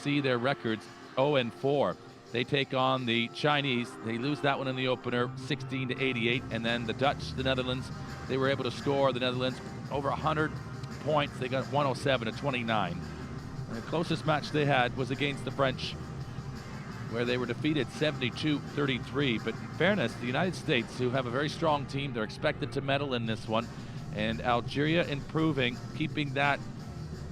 see their records 0-4. They take on the Chinese. They lose that one in the opener, 16-88. And then the Dutch, the Netherlands, they were able to score the Netherlands over 100 points. They got 107-29. And the closest match they had was against the French, where they were defeated 72-33. But in fairness, the United States, who have a very strong team, they're expected to medal in this one. And Algeria improving, keeping that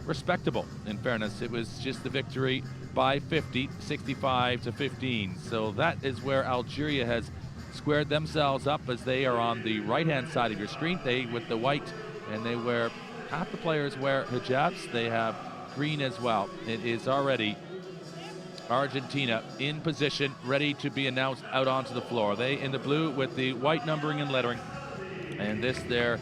respectable. In fairness, it was just the victory by 50, 65-15. So that is where Algeria has squared themselves up, as they are on the right-hand side of your screen. They with the white, and they wear, half the players wear hijabs. They have green as well. It is already Argentina in position, ready to be announced out onto the floor. They in the blue with the white numbering and lettering. And this, their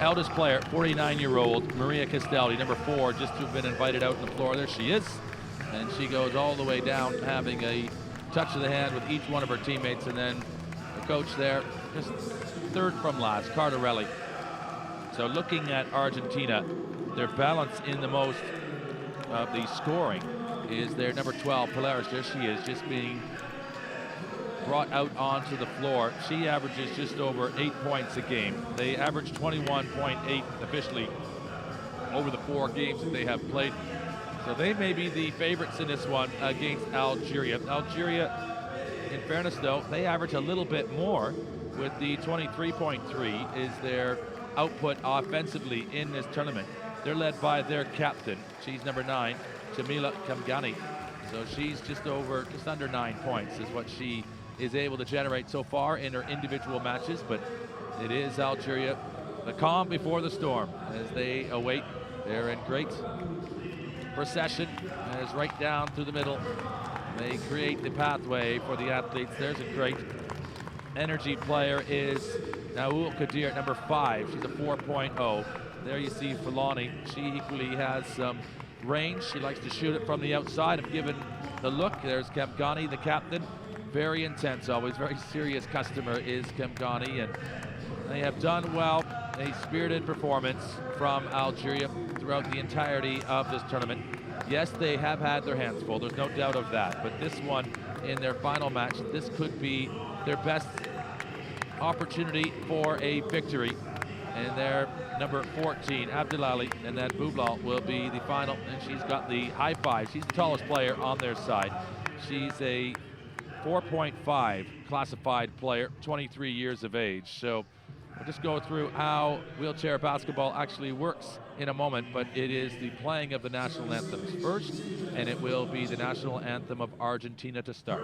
eldest player, 49-year-old Maria Castaldi, number 4, just to have been invited out on the floor. There she is. And she goes all the way down, having a touch of the hand with each one of her teammates. And then the coach there, just third from last, Cardarelli. So looking at Argentina, their balance in the most of the scoring is their number 12, Pallares. There she is, just being brought out onto the floor. She averages just over 8 points a game. They average 21.8 officially over the 4 games that they have played. So they may be the favorites in this one against Algeria. Algeria, in fairness though, they average a little bit more, with the 23.3 is their output offensively in this tournament. They're led by their captain. She's number 9, Djamila KEMGANID. So she's just under 9 points is what she is able to generate so far in her individual matches. But it is Algeria, the calm before the storm, as they await. They're in great procession, as right down through the middle they create the pathway for the athletes. There's a great energy player, is Naoual KHEDIR, number 5. She's a 4.0. There you see FOULANI. She equally has some range. She likes to shoot it from the outside. If given the look, there's KEMGANID, the captain. Very intense, always very serious customer is KEMGANID, and they have done well. A spirited performance from Algeria throughout the entirety of this tournament. Yes, they have had their hands full, there's no doubt of that, but this one, in their final match, this could be their best opportunity for a victory. And their number 14, ABDELALI, and then BOUBLAL will be the final, and she's got the high 5. She's the tallest player on their side. She's a 4.5 classified player, 23 years of age. So we'll just go through how wheelchair basketball actually works in a moment, but it is the playing of the national anthems first, and it will be the national anthem of Argentina to start.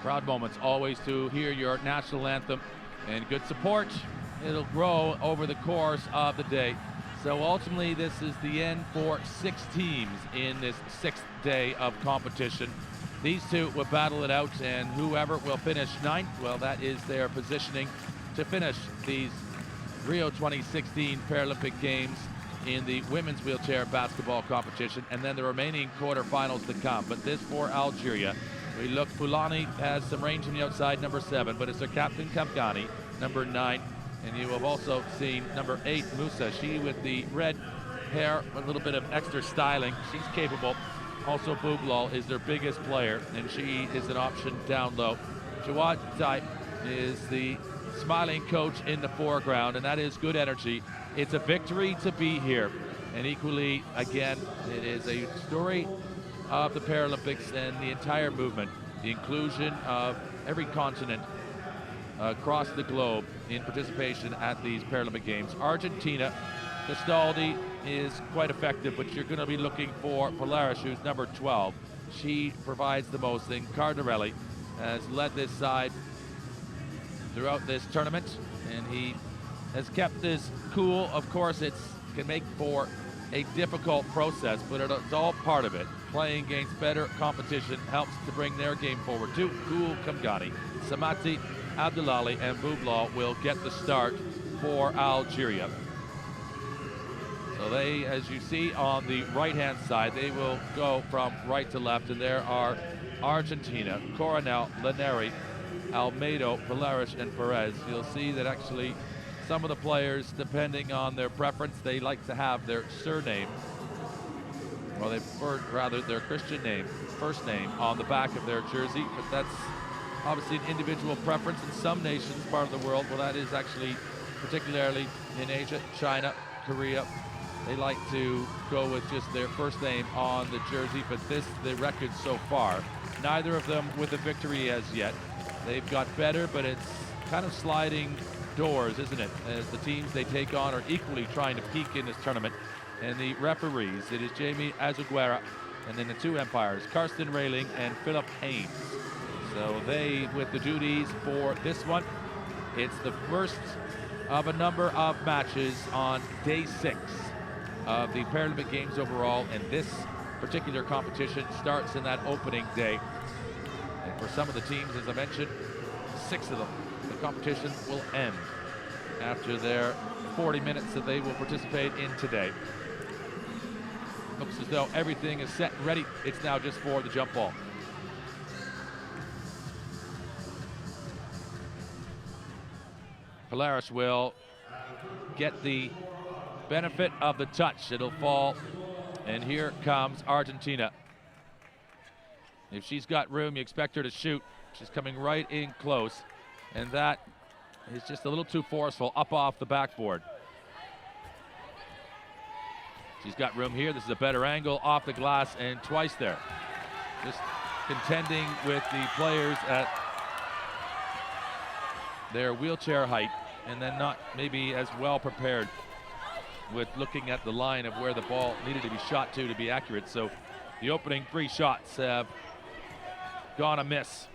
Proud moments always to hear your national anthem, and good support. It'll grow over the course of the day. So ultimately, this is the end for 6 teams in this 6th day of competition. These two will battle it out, and whoever will finish 9th, well, that is their positioning to finish these Rio 2016 Paralympic Games in the women's wheelchair basketball competition, and then the remaining quarterfinals to come. But this for Algeria. We look, Foulani has some range on the outside, number 7, but it's their captain, KEMGANID, number 9. And you have also seen number 8, MOUSSA. She with the red hair, a little bit of extra styling. She's capable. Also, BOUBLAL is their biggest player, and she is an option down low. Jawad Taib is the smiling coach in the foreground, and that is good energy. It's a victory to be here. And equally, again, it is a story of the Paralympics and the entire movement, the inclusion of every continent across the globe in participation at these Paralympic Games. Argentina, CASTALDI is quite effective, but you're going to be looking for Pallares, who's number 12. She provides the most, and Cardarelli has led this side throughout this tournament, and he has kept this cool. Of course, it can make for a difficult process, but it's all part of it. Playing against better competition helps to bring their game forward too. GHOUL Yamina, SEMATI, ABDELALI, and BOUBLAL will get the start for Algeria. So they, as you see on the right-hand side, they will go from right to left, and there are Argentina, CORONEL, LINARI, OLMEDO, Pallares, and PEREZ. You'll see that actually some of the players, depending on their preference, they like to have their surname, well, they prefer rather their Christian name, first name, on the back of their jersey, but that's obviously an individual preference. In some nations, part of the world, well, that is actually particularly in Asia, China, Korea, they like to go with just their first name on the jersey, but this, the record so far, neither of them with a victory as yet. They've got better, but it's kind of sliding doors, isn't it? As the teams they take on are equally trying to peak in this tournament. And the referees, it is Jamie Azuguera, and then the 2 umpires, Karsten Railing and Philip Haynes. So they, with the duties for this one, it's the first of a number of matches on day 6 of the Paralympic Games overall, and this particular competition starts in that opening day. And for some of the teams, as I mentioned, 6 of them, the competition will end after their 40 minutes that they will participate in today. Looks as though everything is set and ready. It's now just for the jump ball. Pallares will get the benefit of the touch. It'll fall, and here comes Argentina. If she's got room, you expect her to shoot. She's coming right in close, and that is just a little too forceful up off the backboard. She's got room here. This is a better angle off the glass, and twice there. Just contending with the players at their wheelchair height, and then not maybe as well prepared with looking at the line of where the ball needed to be shot to be accurate. So the opening 3 shots have gone amiss.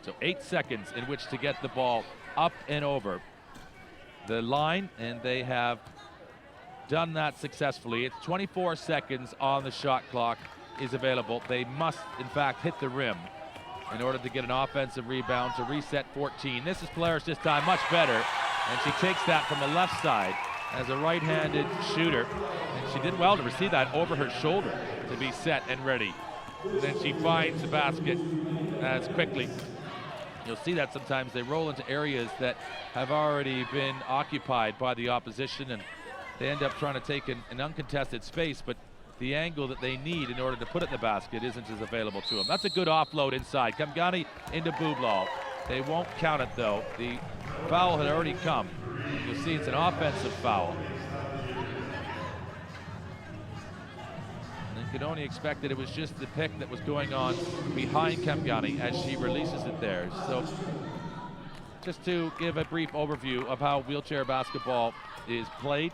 So 8 seconds in which to get the ball up and over the line, and they have done that successfully. It's 24 seconds on the shot clock is available. They must, in fact, hit the rim in order to get an offensive rebound to reset 14. This is Pallares this time, much better, and she takes that from the left side as a right-handed shooter, and she did well to receive that over her shoulder to be set and ready. And then she finds the basket as quickly. You'll see that sometimes they roll into areas that have already been occupied by the opposition, and they end up trying to take an uncontested space, but the angle that they need in order to put it in the basket isn't as available to them. That's a good offload inside. KEMGANID into BOUBLAL. They won't count it though. The foul had already come. You'll see it's an offensive foul. And you could only expect that it was just the pick that was going on behind KEMGANID as she releases it there. So just to give a brief overview of how wheelchair basketball is played,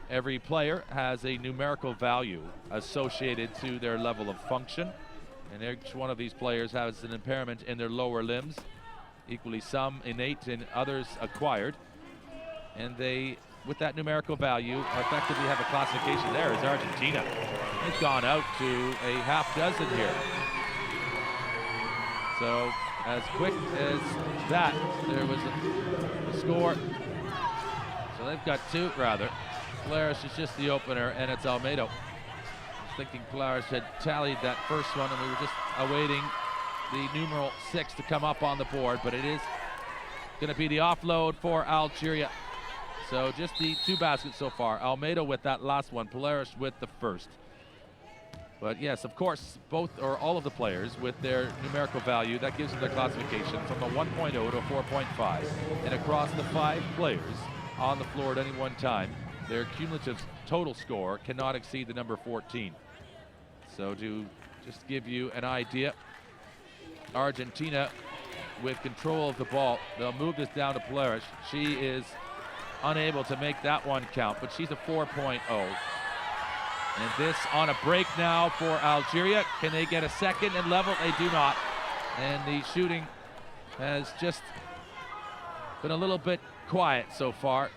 every player has a numerical value associated to their level of function. And each one of these players has an impairment in their lower limbs, equally some innate and others acquired. And they, with that numerical value, effectively have a classification. There is Argentina. They've gone out to a half dozen here. So as quick as that, there was a score. So they've got two, rather. Pallares is just the opener, and it's Almedo. I was thinking Pallares had tallied that first one, and we were just awaiting the numeral 6 to come up on the board, but it is going to be the offload for Algeria. So just the two baskets so far. Almedo with that last one, Pallares with the first. But yes, of course, both or all of the players with their numerical value, that gives them their classification from a 1.0 to a 4.5. And across the 5 players on the floor at any one time, their cumulative total score cannot exceed the number 14. So to just give you an idea, Argentina with control of the ball, they'll move this down to Pallares. She is unable to make that one count, but she's a 4.0. And this on a break now for Algeria. Can they get a second and level? They do not. And the shooting has just been a little bit quiet so far,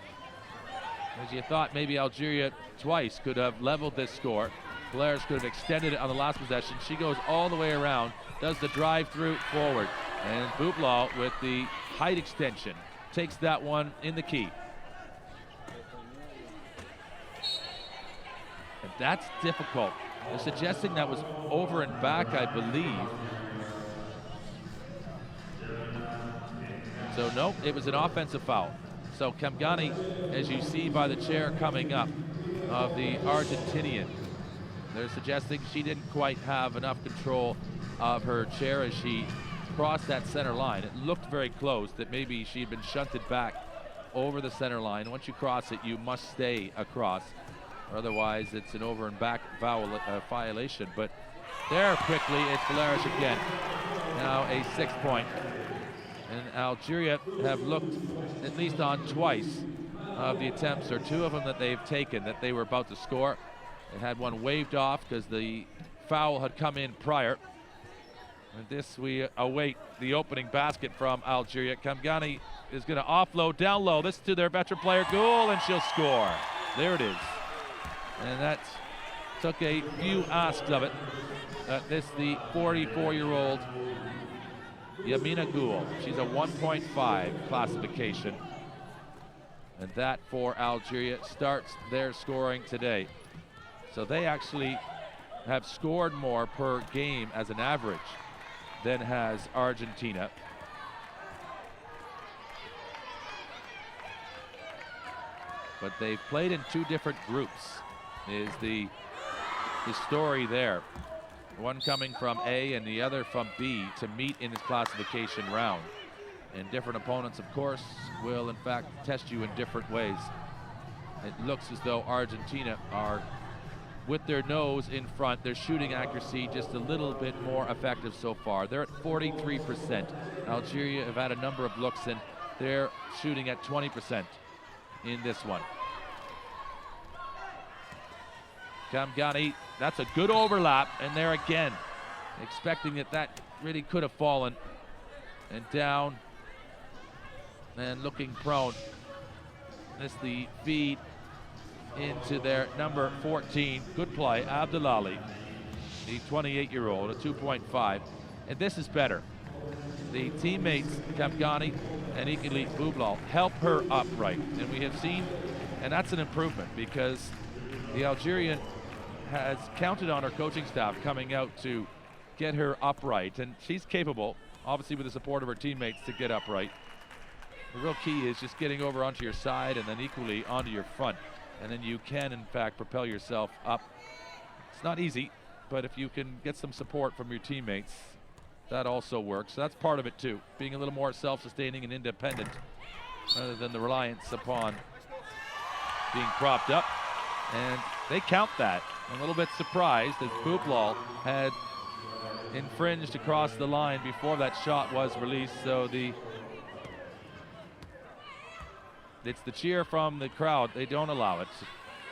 as you thought maybe Algeria twice could have leveled this score. Pallares could have extended it on the last possession. She goes all the way around, does the drive through forward. And BOUBLAL with the height extension takes that one in the key. And that's difficult. They're suggesting that was over and back, I believe. So no, it was an offensive foul. So KEMGANID, as you see by the chair coming up of the Argentinian, they're suggesting she didn't quite have enough control of her chair as she crossed that center line. It looked very close, that maybe she'd been shunted back over the center line. Once you cross it, you must stay across. Otherwise, it's an over and back violation. But there quickly, it's Pallares again. Now a 6 point. And Algeria have looked at least on twice of the attempts, or 2 of them that they've taken, that they were about to score. They had one waved off because the foul had come in prior. And this, we await the opening basket from Algeria. KEMGANID is going to offload down low. This to their veteran player, GHOUL, and she'll score. There it is. And that took a few asks of it. This, the 44-year-old Yamina GHOUL. She's a 1.5 classification. And that for Algeria starts their scoring today. So they actually have scored more per game as an average than has Argentina. But they've played in 2 different groups, is the story there. One coming from A and the other from B to meet in this classification round. And different opponents, of course, will in fact test you in different ways. It looks as though Argentina are with their nose in front. Their shooting accuracy just a little bit more effective so far. They're at 43%. Algeria have had a number of looks, and they're shooting at 20% in this one. KEMGANID, that's a good overlap, and there again, expecting that really could have fallen. And down, and looking prone. This the feed into their number 14. Good play, ABDELALI, the 28-year-old, a 2.5. And this is better. The teammates, KEMGANID and equally BOUBLAL, help her upright. And we have seen, and that's an improvement, because the Algerian has counted on her coaching staff coming out to get her upright. And she's capable, obviously with the support of her teammates, to get upright. The real key is just getting over onto your side and then equally onto your front. And then you can, in fact, propel yourself up. It's not easy, but if you can get some support from your teammates, that also works. So that's part of it too, being a little more self-sustaining and independent rather than the reliance upon being propped up. And they count that. I'm a little bit surprised that BOUBLAL had infringed across the line before that shot was released. So it's the cheer from the crowd. They don't allow it,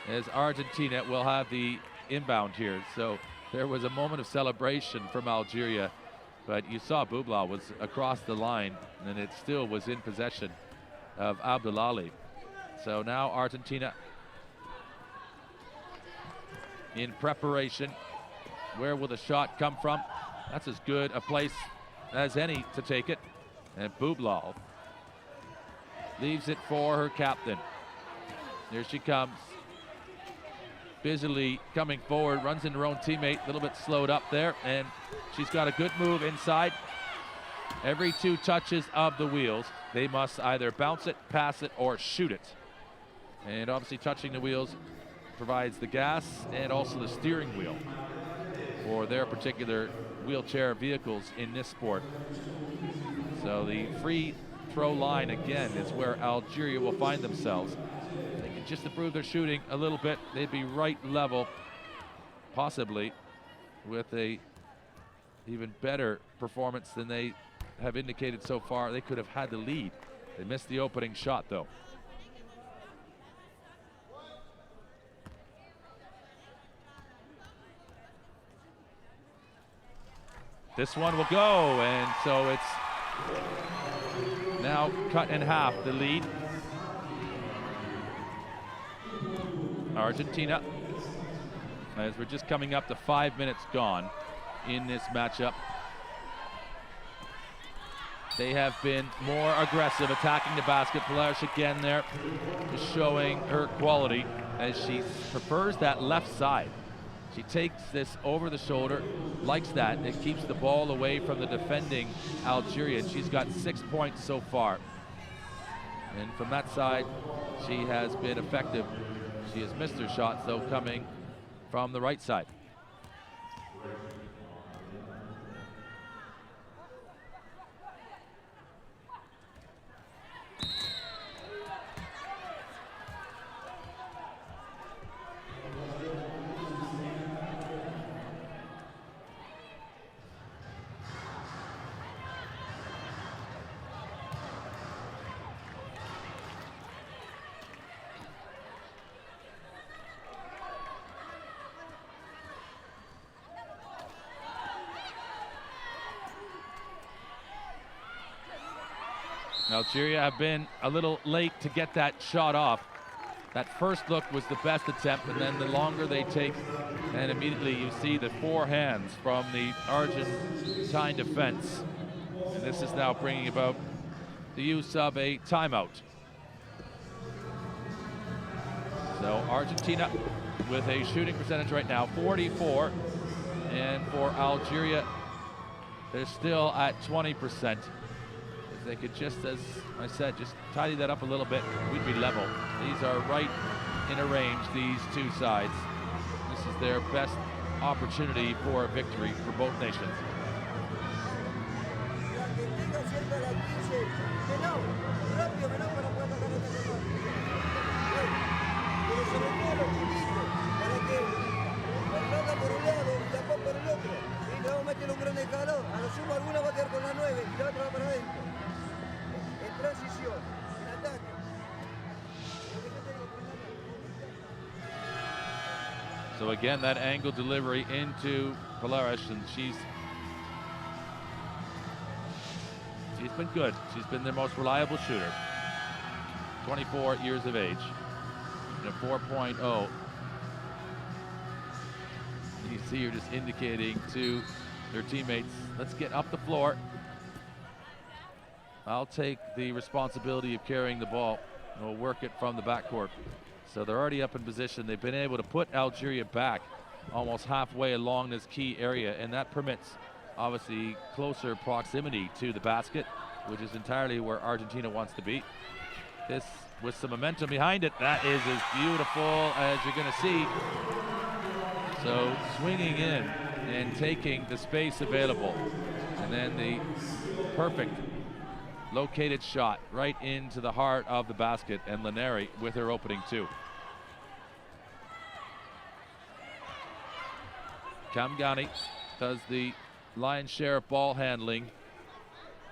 as Argentina will have the inbound here. So There was a moment of celebration from Algeria, but you saw BOUBLAL was across the line, and it still was in possession of ABDELALI. So now Argentina in preparation. Where will the shot come from? That's as good a place as any to take it. And BOUBLAL leaves it for her captain. Here she comes. Busily coming forward, runs into her own teammate, a little bit slowed up there, and she's got a good move inside. Every 2 touches of the wheels, they must either bounce it, pass it, or shoot it. And obviously touching the wheels provides the gas and also the steering wheel for their particular wheelchair vehicles in this sport. So the free throw line again is where Algeria will find themselves. They can just improve their shooting a little bit. They'd be right level, possibly, with a even better performance than they have indicated so far. They could have had the lead. They missed the opening shot though. This one will go, and so it's now cut in half, the lead. Argentina, as we're just coming up to 5 minutes gone in this matchup. They have been more aggressive, attacking the basket. Pallares again there, just showing her quality as she prefers that left side. She takes this over the shoulder, likes that. It keeps the ball away from the defending Algeria. She's got 6 points so far. And from that side, she has been effective. She has missed her shots, though, coming from the right side. Algeria have been a little late to get that shot off. That first look was the best attempt, and then the longer they take, and immediately you see the 4 hands from the Argentine defense. And this is now bringing about the use of a timeout. So Argentina with a shooting percentage right now, 44. And for Algeria, they're still at 20%. If they could just, as I said, just tidy that up a little bit, we'd be level. These are right in a range, these 2 sides. This is their best opportunity for a victory for both nations. So again, that angle delivery into Pallares, and she's been good. She's been their most reliable shooter. 24 years of age. And a 4.0. You see her just indicating to their teammates, let's get up the floor. I'll take the responsibility of carrying the ball, and we'll work it from the backcourt. So they're already up in position. They've been able to put Algeria back almost halfway along this key area, and that permits obviously closer proximity to the basket, which is entirely where Argentina wants to be. This with some momentum behind it, that is as beautiful as you're going to see. So swinging in and taking the space available, and then the perfect located shot right into the heart of the basket, and LINARI with her opening 2. KEMGANID does the lion's share of ball handling.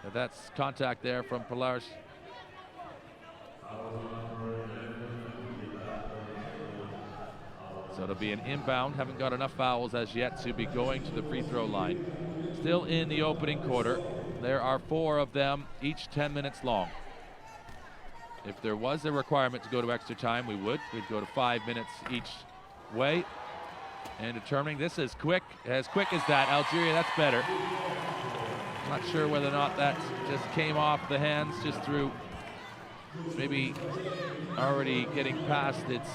And that's contact there from Pallares. So it'll be an inbound. Haven't got enough fouls as yet to be going to the free throw line. Still in the opening quarter. There are 4 of them, each 10 minutes long. If there was a requirement to go to extra time, we would. We'd go to 5 minutes each way. And determining this is quick as that. Algeria, that's better. Not sure whether or not that just came off the hands just through maybe already getting past its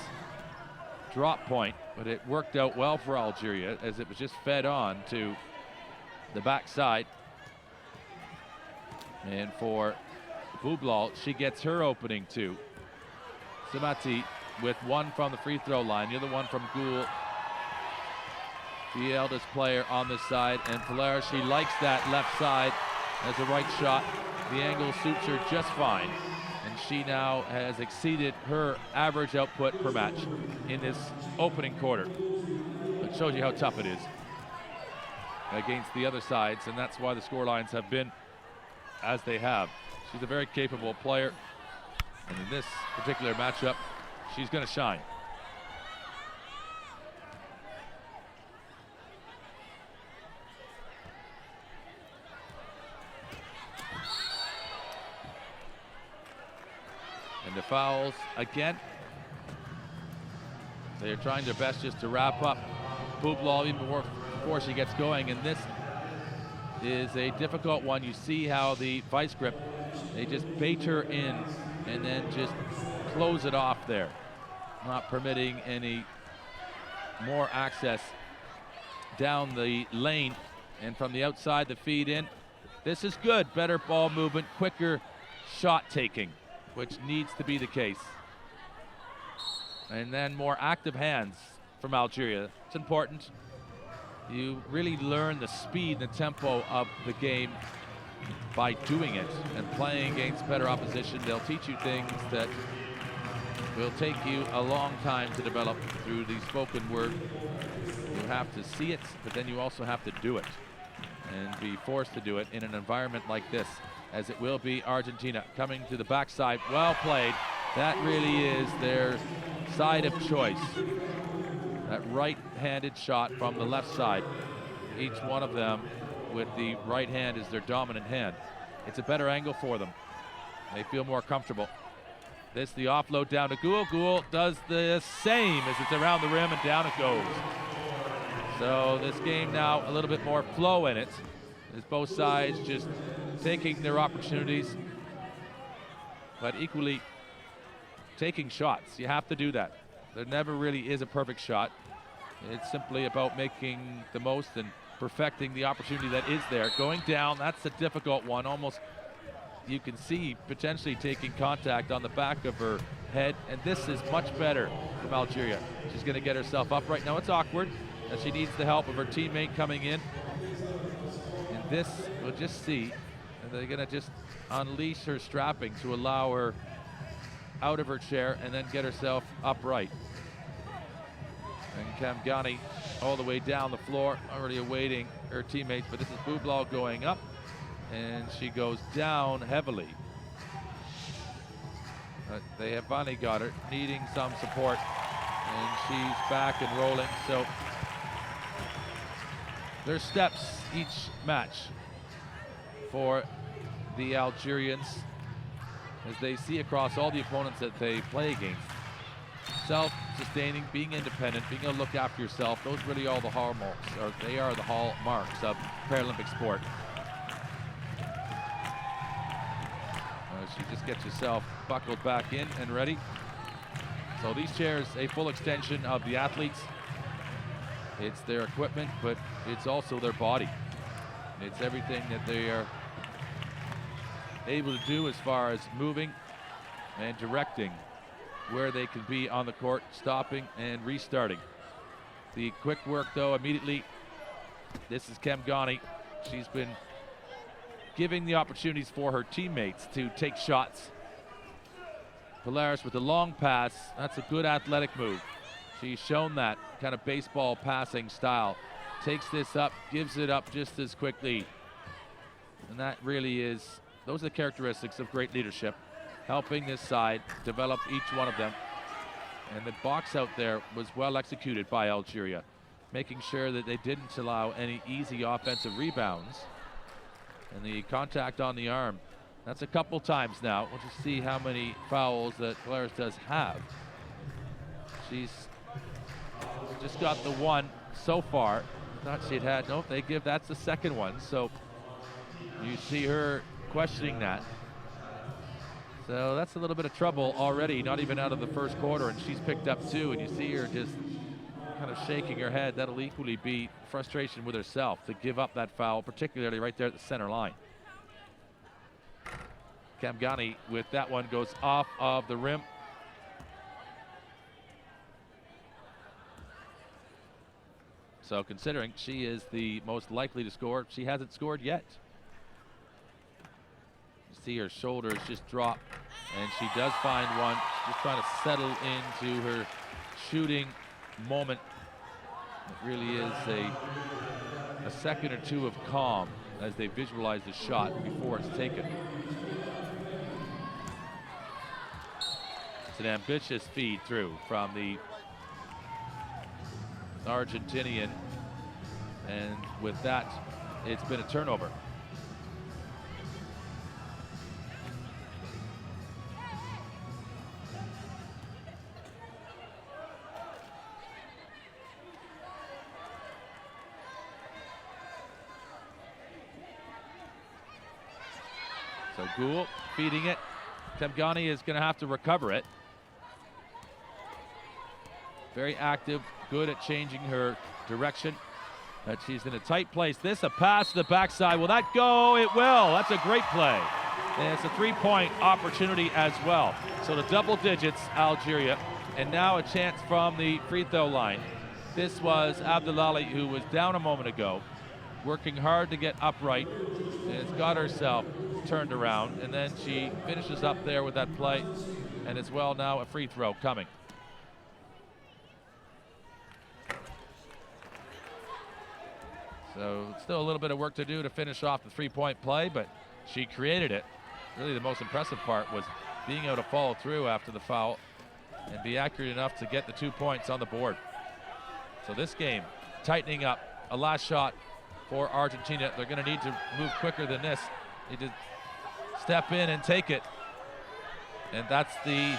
drop point, but it worked out well for Algeria as it was just fed on to the backside. And for BOUBLAL, she gets her opening too. SEMATI with 1 from the free throw line, the other one from GHOUL, the eldest player on this side. And Pallares, she likes that left side as a right shot. The angle suits her just fine. And she now has exceeded her average output per match in this opening quarter. It shows you how tough it is against the other sides, and that's why the score lines have been as they have. She's a very capable player, and in this particular matchup, she's going to shine. And the fouls again. They are trying their best just to wrap up BOUBLAL even before she gets going, and this is a difficult one. You see how the vice grip, they just bait her in and then just close it off there, not permitting any more access down the lane. And from the outside, the feed in. This is good. Better ball movement, quicker shot taking, which needs to be the case. And then more active hands from Algeria. It's important. You really learn the speed and the tempo of the game by doing it and playing against better opposition. They'll teach you things that will take you a long time to develop through the spoken word. You have to see it, but then you also have to do it and be forced to do it in an environment like this, as it will be Argentina coming to the backside. Well played. That really is their side of choice. That right-handed shot from the left side. Each one of them with the right hand as their dominant hand. It's a better angle for them. They feel more comfortable. This, the offload down to GHOUL. GHOUL does the same as it's around the rim and down it goes. So this game now a little bit more flow in it, as both sides just taking their opportunities, but equally taking shots. You have to do that. There never really is a perfect shot. It's simply about making the most and perfecting the opportunity that is there. Going down, that's a difficult one. Almost, you can see potentially taking contact on the back of her head, and this is much better from Algeria. She's going to get herself up right now. It's awkward, and she needs the help of her teammate coming in. And this, we'll just see, and they're going to just unleash her strapping to allow her out of her chair and then get herself upright. And KEMGANID all the way down the floor, already awaiting her teammates, but this is BOUBLAL going up, and she goes down heavily. But they have finally got her, needing some support, and she's back and rolling. So there's steps each match for the Algerians, as they see across all the opponents that they play against. Self-sustaining, being independent, being able to look after yourself, those really are the hallmarks, or they are the hallmarks of Paralympic sport. She just gets herself buckled back in and ready. So these chairs, a full extension of the athletes. It's their equipment, but it's also their body. It's everything that they are able to do as far as moving and directing where they can be on the court, stopping and restarting. The quick work though, immediately, this is KEMGANID. She's been giving the opportunities for her teammates to take shots. Pallares with the long pass, that's a good athletic move. She's shown that kind of baseball passing style. Takes this up, gives it up just as quickly. And that really is, those are the characteristics of great leadership, helping this side develop each one of them. And the box out there was well executed by Algeria, making sure that they didn't allow any easy offensive rebounds. And the contact on the arm, that's a couple times now. We'll just see how many fouls that Pallares does have. She's just got the one so far. Thought she'd had, nope, they give, that's the second one. So you see her questioning that. So that's a little bit of trouble already, not even out of the first quarter, and she's picked up two, and you see her just kind of shaking her head. That'll equally be frustration with herself to give up that foul, particularly right there at the center line. KEMGANID with that one goes off of the rim. So considering she is the most likely to score, she hasn't scored yet. You see her shoulders just drop, and she does find one. She's just trying to settle into her shooting moment. It really is a second or two of calm as they visualize the shot before it's taken. It's an ambitious feed through from the Argentinian, and with that, it's been a turnover. So GHOUL feeding it. KEMGANID is going to have to recover it. Very active, good at changing her direction. But she's in a tight place. This a pass to the backside. Will that go? It will. That's a great play. And it's a three-point opportunity as well. So the double digits, Algeria. And now a chance from the free throw line. This was ABDELALI, who was down a moment ago, working hard to get upright, and has got herself turned around, and then she finishes up there with that play, and as well now a free throw coming. So still a little bit of work to do to finish off the three-point play, but she created it. Really the most impressive part was being able to follow through after the foul and be accurate enough to get the 2 points on the board. So this game tightening up. A last shot for Argentina. They're going to need to move quicker than this. Need to step in and take it. And that's the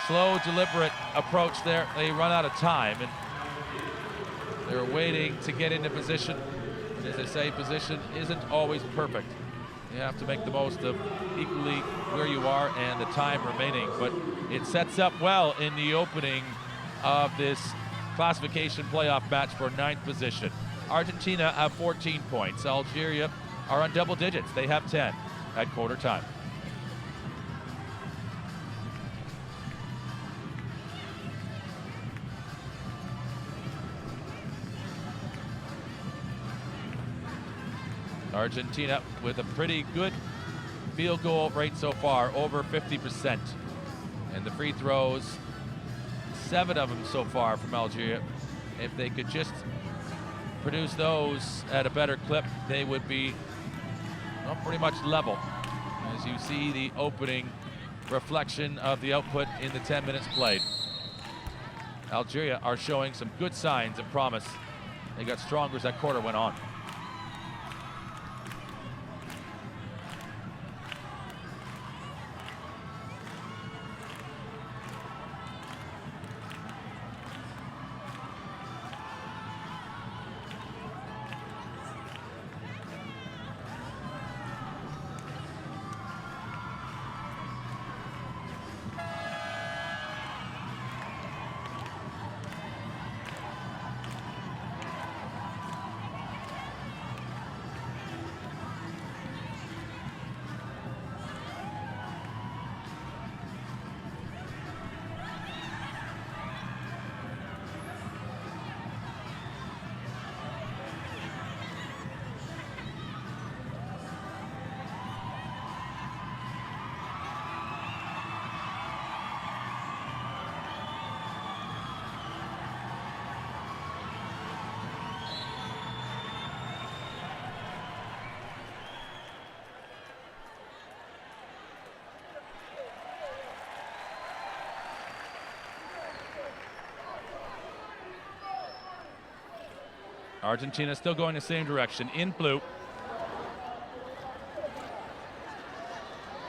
slow, deliberate approach there. They run out of time, and they're waiting to get into position. And as I say, position isn't always perfect. You have to make the most of equally where you are and the time remaining. But it sets up well in the opening of this classification playoff match for 9th position. Argentina have 14 points. Algeria are on double digits. They have 10 at quarter time. Argentina with a pretty good field goal rate so far, over 50%. And the free throws, 7 of them so far from Algeria. If they could just produce those at a better clip, they would be pretty much level. As you see the opening reflection of the output in the 10 minutes played. Algeria are showing some good signs of promise. They got stronger as that quarter went on. Argentina still going the same direction, in blue.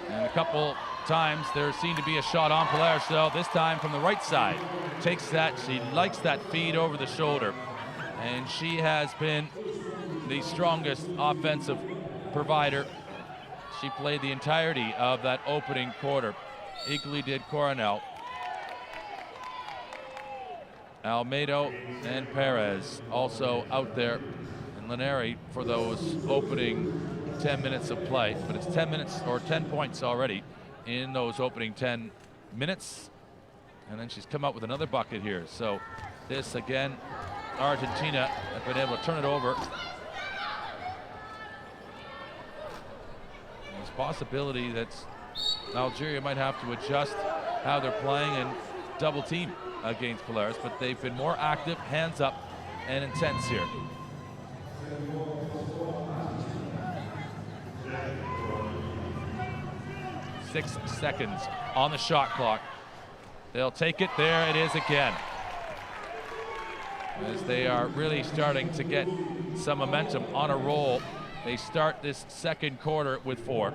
And a couple times there seemed to be a shot on Pallares, though, this time from the right side. Takes that, she likes that feed over the shoulder. And she has been the strongest offensive provider. She played the entirety of that opening quarter. Equally did Coronel. Almedo and Perez also out there, and LINARI for those opening 10 minutes of play. But it's 10 minutes or 10 points already in those opening 10 minutes. And then she's come out with another bucket here. So this again, Argentina have been able to turn it over. There's a possibility that Algeria might have to adjust how they're playing and double team against Pallares, but they've been more active, hands up, and intense here. Six seconds on the shot clock. They'll take it. There it is again. As they are really starting to get some momentum on a roll. They start this second quarter with 4.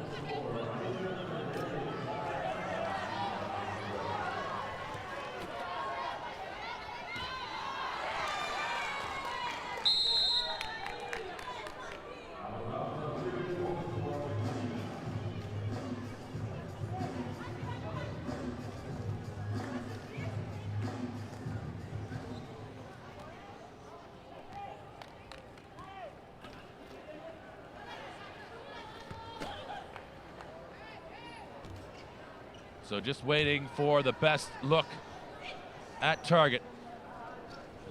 So just waiting for the best look at target.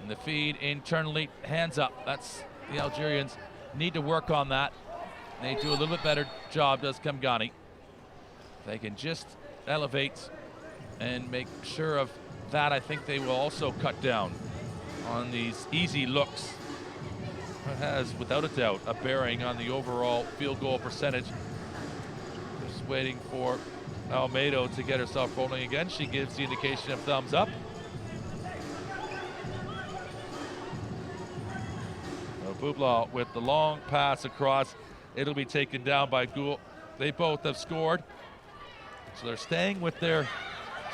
And the feed internally, hands up. That's the Algerians need to work on that. They do a little bit better job, does KEMGANID. They can just elevate and make sure of that. I think they will also cut down on these easy looks. It has, without a doubt, a bearing on the overall field goal percentage. Just waiting for Almedo to get herself rolling again. She gives the indication of thumbs up. BOUBLAL with the long pass across. It'll be taken down by GHOUL. They both have scored. So they're staying with their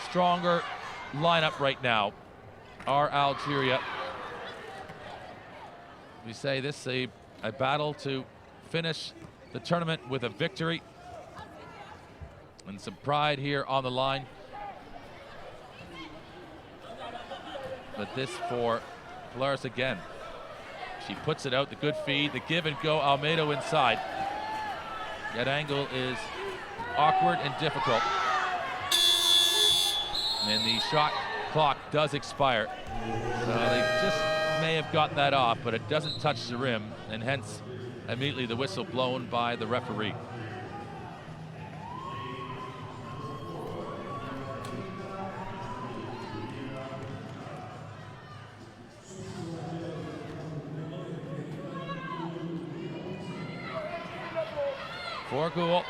stronger lineup right now, are Algeria. We say this is a battle to finish the tournament with a victory. And some pride here on the line. But this for Pallares again. She puts it out, the good feed, the give and go, Almedo inside. That angle is awkward and difficult. And the shot clock does expire. So they just may have got that off, but it doesn't touch the rim, and hence immediately the whistle blown by the referee. For GHOUL,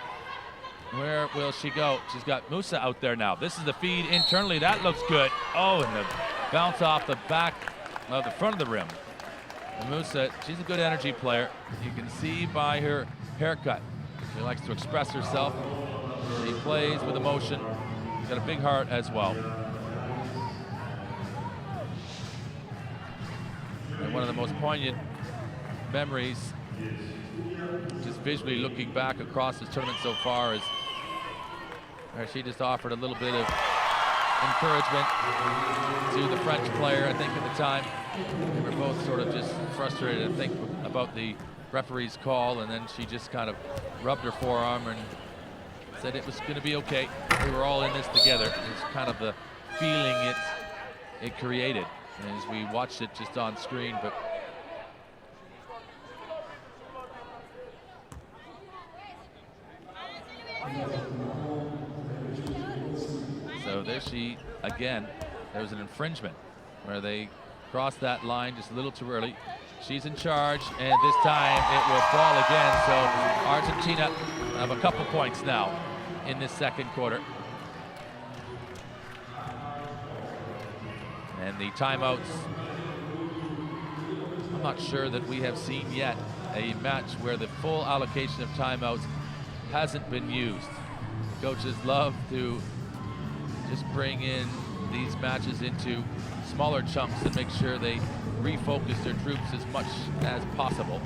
where will she go? She's got MOUSSA out there now. This is the feed internally, that looks good. Oh, and the bounce off the back of the front of the rim. And MOUSSA, she's a good energy player. You can see by her haircut. She likes to express herself. She plays with emotion. She's got a big heart as well. And one of the most poignant memories, just visually looking back across this tournament so far, is where she just offered a little bit of encouragement to the French player, I think, at the time. They were both sort of just frustrated, I think, about the referee's call, and then she just kind of rubbed her forearm and said it was going to be okay. We were all in this together. It's kind of the feeling it created as we watched it just on screen. But so there she, again, there was an infringement where they crossed that line just a little too early. She's in charge, and this time it will fall again. So Argentina have a couple points now in this second quarter. And the timeouts I'm not sure that we have seen yet a match where the full allocation of timeouts hasn't been used. Coaches love to just bring in these matches into smaller chunks and make sure they refocus their troops as much as possible.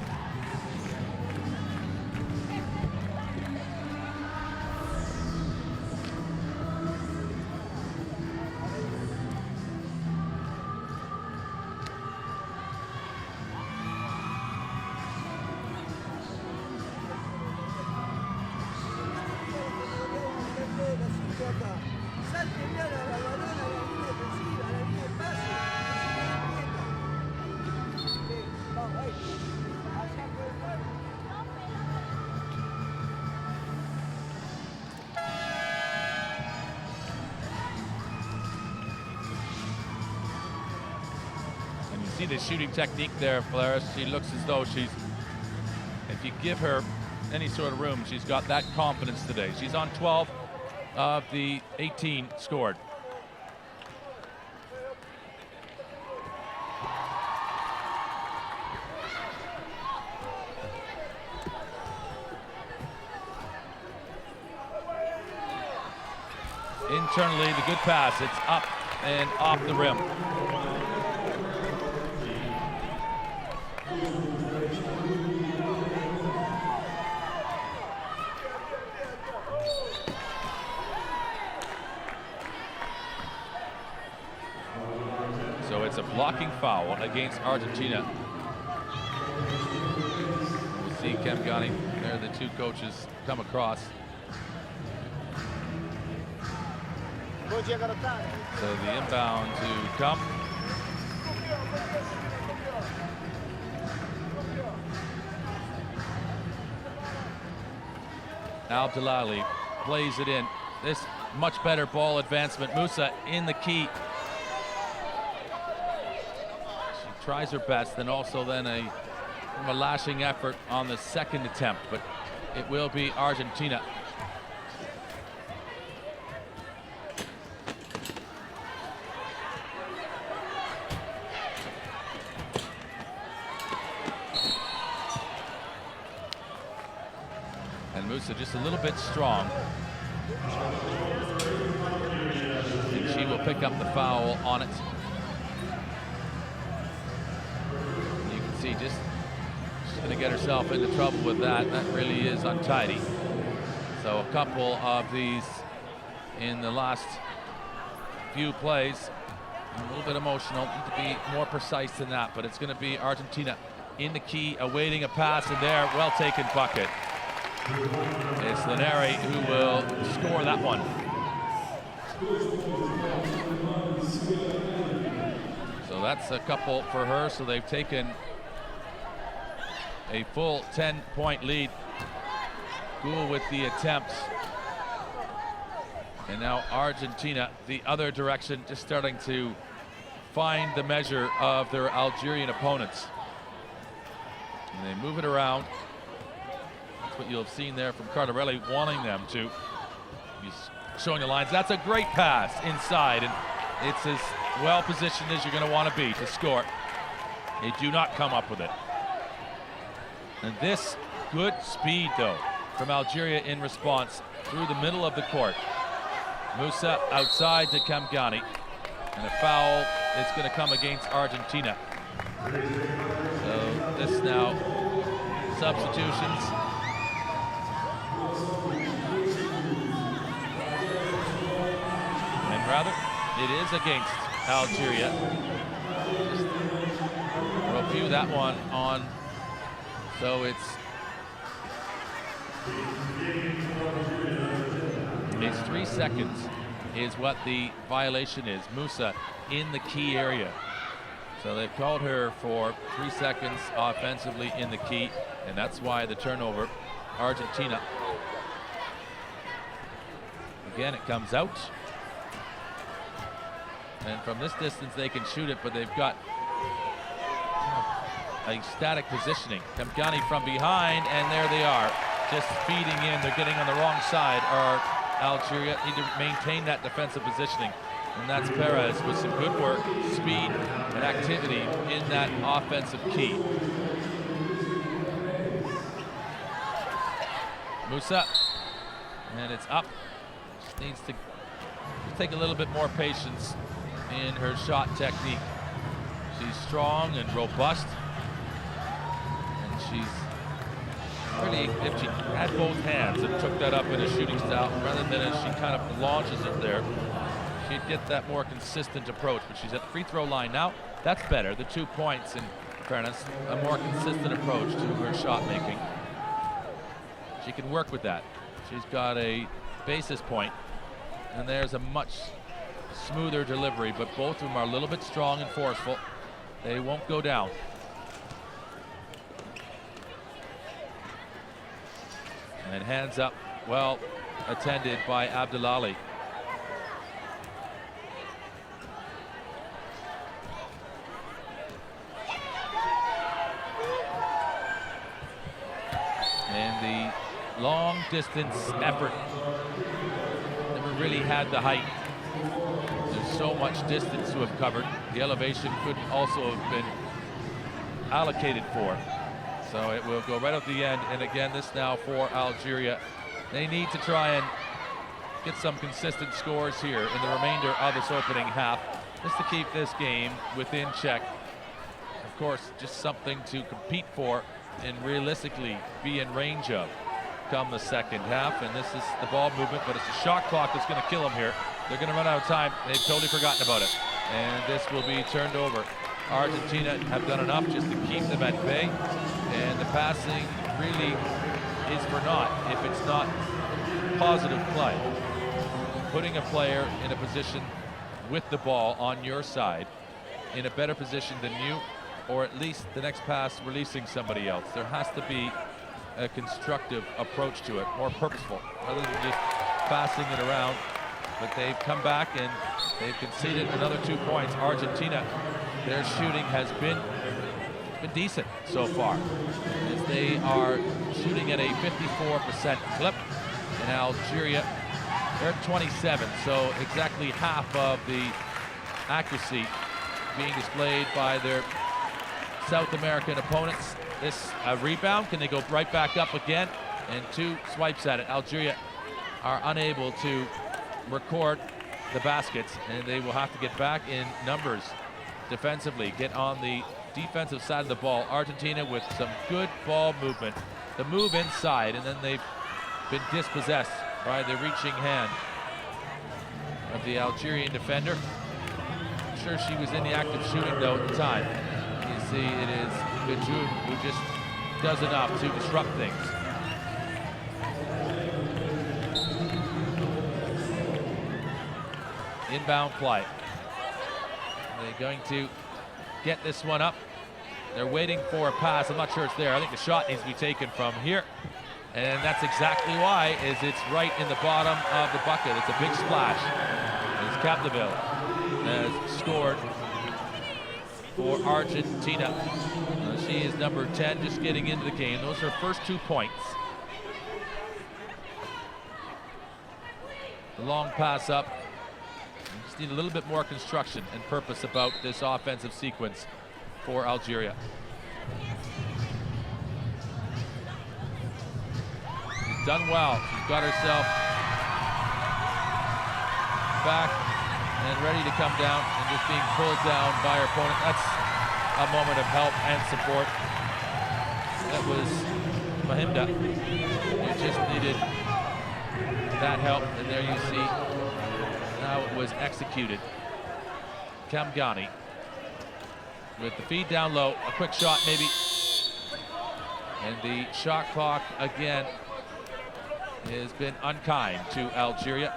See the shooting technique there, Pallares. She looks as though she's, if you give her any sort of room, she's got that confidence today. She's on 12 of the 18 scored. Internally, the good pass. It's up and off the rim. So it's a blocking foul against Argentina. We'll see KEMGANID, there the two coaches come across. So the inbound to come. ABDELALI plays it in. This much better ball advancement. MOUSSA in the key. She tries her best, and also then a lashing effort on the second attempt, but it will be Argentina. MOUSSA just a little bit strong. And she will pick up the foul on it. You can see just she's going to get herself into trouble with that. That really is untidy. So a couple of these in the last few plays. A little bit emotional. Need to be more precise than that, but it's going to be Argentina in the key, awaiting a pass, and there, well taken bucket. It's LINARI who will score that one. So that's a couple for her. So they've taken a full 10-point lead. GHOUL with the attempt. And now Argentina, the other direction, just starting to find the measure of their Algerian opponents. And they move it around. What you'll have seen there from Cardarelli, wanting them to. He's showing the lines. That's a great pass inside, and it's as well positioned as you're going to want to be to score. They do not come up with it. And this good speed, though, from Algeria in response through the middle of the court. MOUSSA outside to KEMGANID, and a foul is going to come against Argentina. So this now substitutions. Rather, it is against Algeria. We'll view that one on. So it's 3 seconds is what the violation is. MOUSSA in the key area. So they've called her for 3 seconds offensively in the key, and that's why the turnover. Argentina. Again, it comes out. And from this distance, they can shoot it, but they've got a static positioning. KEMGANID from behind, and there they are, just feeding in. They're getting on the wrong side, are Algeria need to maintain that defensive positioning. And that's Perez with some good work, speed, and activity in that offensive key. Moussa, and it's up. She needs to take a little bit more patience in her shot technique. She's strong and robust, and she's really, if she had both hands and took that up in a shooting style, rather than as she kind of launches it there, she'd get that more consistent approach. But she's at the free throw line now. That's better. The 2 points, in fairness, a more consistent approach to her shot making. She can work with that. She's got a basis point, and there's a much smoother delivery, but both of them are a little bit strong and forceful. They won't go down. And hands up, well attended by ABDELALI. And the long distance effort never really had the height. There's so much distance to have covered. The elevation could also have been allocated for. So it will go right at the end. And again, this now for Algeria. They need to try and get some consistent scores here in the remainder of this opening half, just to keep this game within check. Of course, just something to compete for and realistically be in range of come the second half. And this is the ball movement, but it's the shot clock that's going to kill them here. They're going to run out of time. They've totally forgotten about it. And this will be turned over. Argentina have done enough just to keep them at bay. And the passing really is for naught if it's not positive play. Putting a player in a position with the ball on your side in a better position than you, or at least the next pass releasing somebody else. There has to be a constructive approach to it, more purposeful, rather than just passing it around. But they've come back and they've conceded another 2 points. Argentina, their shooting has been decent so far, as they are shooting at a 54% clip. And Algeria, they're at 27, so exactly half of the accuracy being displayed by their South American opponents. This rebound, can they go right back up again? And 2 swipes at it. Algeria are unable to record the baskets, and they will have to get back in numbers defensively, get on the defensive side of the ball. Argentina with some good ball movement. The move inside, and then they've been dispossessed by the reaching hand of the Algerian defender. I'm sure she was in the act of shooting though at the time. You see it is KEDJOUN who just does enough to disrupt things. Inbound play. They're going to get this one up. They're waiting for a pass. I'm not sure it's there. I think the shot needs to be taken from here. And that's exactly why, is it's right in the bottom of the bucket. It's a big splash. As CAPDEVILLE has scored for Argentina. She is number 10, just getting into the game. Those are her first 2 points. The long pass up. We just need a little bit more construction and purpose about this offensive sequence for Algeria. She's done well. She's got herself back and ready to come down, and just being pulled down by her opponent. That's a moment of help and support. That was MEHIMDA, who just needed that help, and there you see how it was executed. KEMGANID with the feed down low, a quick shot maybe, and the shot clock again has been unkind to Algeria.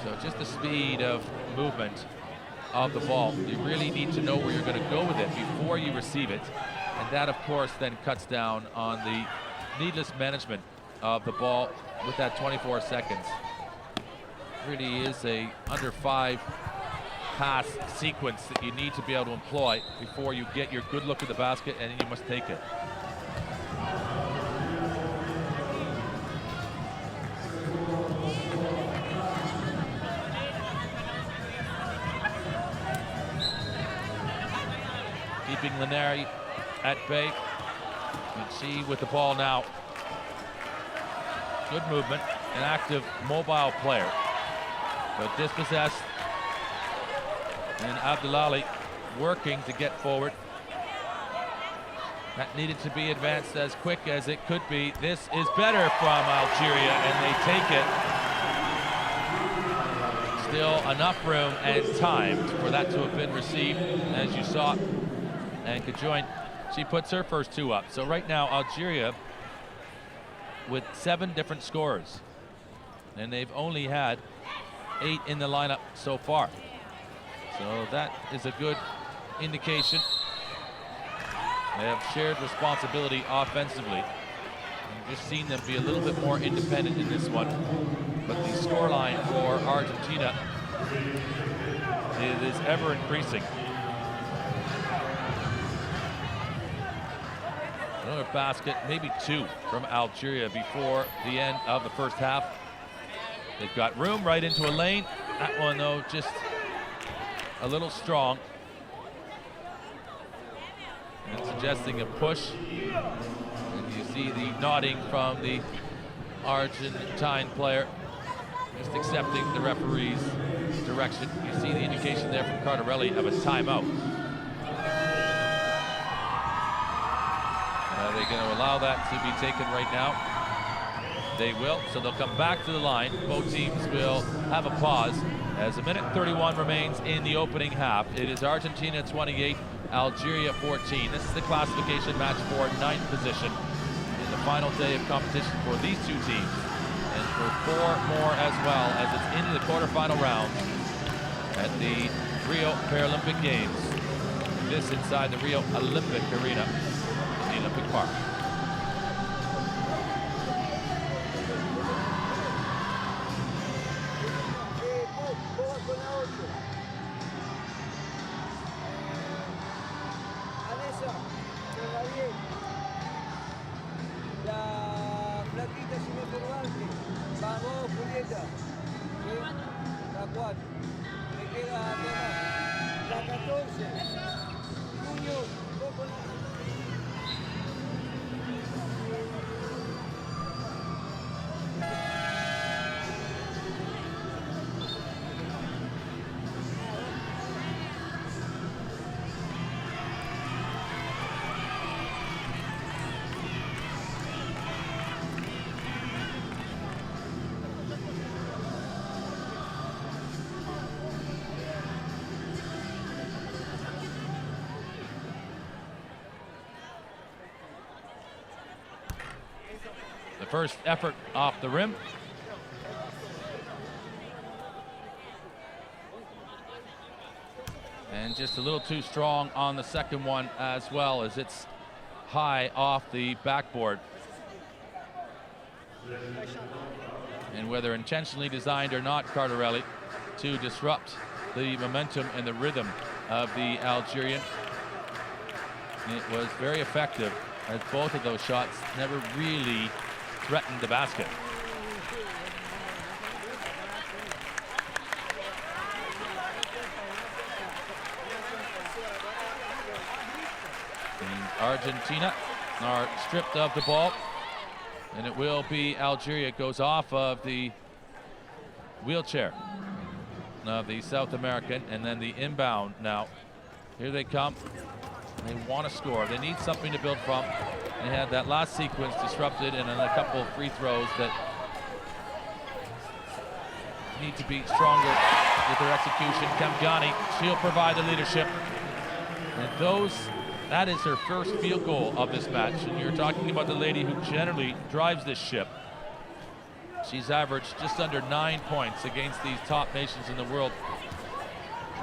So just the speed of movement of the ball. You really need to know where you're going to go with it before you receive it, and that of course then cuts down on the needless management of the ball with that 24 seconds. Really is a under 5 pass sequence that you need to be able to employ before you get your good look at the basket, and then you must take it. keeping LINARI at bay. And she with the ball now. Good movement, an active, mobile player. But dispossessed. And ABDELALI working to get forward. That needed to be advanced as quick as it could be. This is better from Algeria, and they take it. Still enough room and time for that to have been received, as you saw. And KEDJOUN, she puts her first two up. So right now, Algeria with 7 different scorers. And they've only had 8 in the lineup so far. So that is a good indication. They have shared responsibility offensively. We've just seen them be a little bit more independent in this one. But the scoreline for Argentina is ever increasing. Another basket, maybe 2 from Algeria before the end of the first half. They've got room right into a lane. That one, though, just a little strong. And suggesting a push. And you see the nodding from the Argentine player, just accepting the referee's direction. You see the indication there from Cardarelli of a timeout. Are they going to allow that to be taken right now? They will, so they'll come back to the line. Both teams will have a pause as a minute 31 remains in the opening half. It is Argentina 28, Algeria 14. This is the classification match for 9th position in the final day of competition for these two teams, and for 4 more as well, as it's into the quarterfinal rounds at the Rio Paralympic Games. This inside the Rio Olympic Arena in the Olympic Park. First effort off the rim. And just a little too strong on the second one as well, as it's high off the backboard. And whether intentionally designed or not, Cardarelli, to disrupt the momentum and the rhythm of the Algerian. It was very effective, as both of those shots never really threatened the basket. And Argentina are stripped of the ball, and it will be Algeria goes off of the wheelchair of the South American, and then the inbound now. Here they come. They want to score. They need something to build from. They had that last sequence disrupted, and then a couple of free throws that need to be stronger with their execution. KEMGANID, she'll provide the leadership. And that is her first field goal of this match. And you're talking about the lady who generally drives this ship. She's averaged just under 9 points against these top nations in the world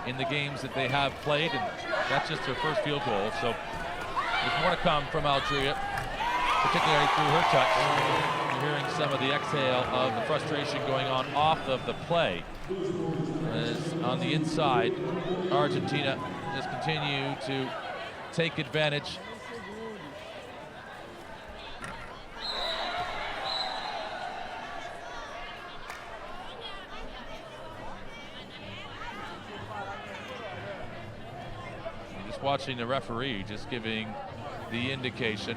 in the games that they have played, and that's just her first field goal. So there's more to come from Algeria, particularly through her touch. You're hearing some of the exhale of the frustration going on off of the play. As on the inside, Argentina just continue to take advantage. just watching the referee, just giving the indication.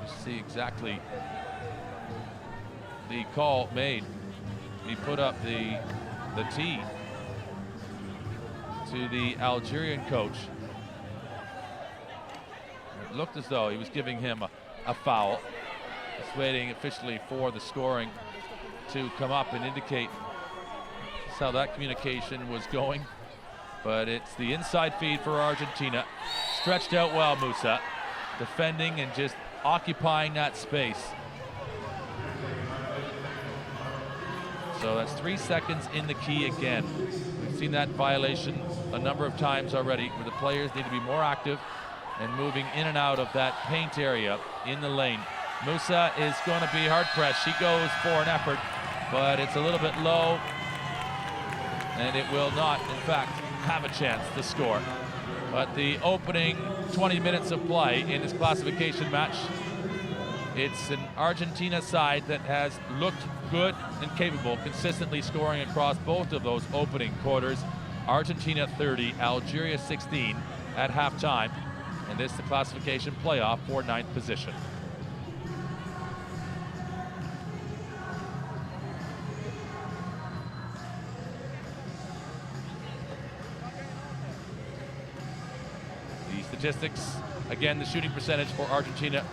You see exactly the call made. He put up the tee to the Algerian coach. It looked as though he was giving him a foul. Just waiting officially for the scoring to come up and indicate just how that communication was going. But it's the inside feed for Argentina. Stretched out well, Moussa, defending and just occupying that space. So that's 3 seconds in the key again. We've seen that violation a number of times already, where the players need to be more active and moving in and out of that paint area in the lane. Moussa is going to be hard pressed. She goes for an effort, but it's a little bit low, and it will not, in fact, have a chance to score. But the opening 20 minutes of play in this classification match, it's an Argentina side that has looked good and capable, consistently scoring across both of those opening quarters. Argentina 30, Algeria 16 at halftime, and this is the classification playoff for 9th position. The statistics, again, the shooting percentage for Argentina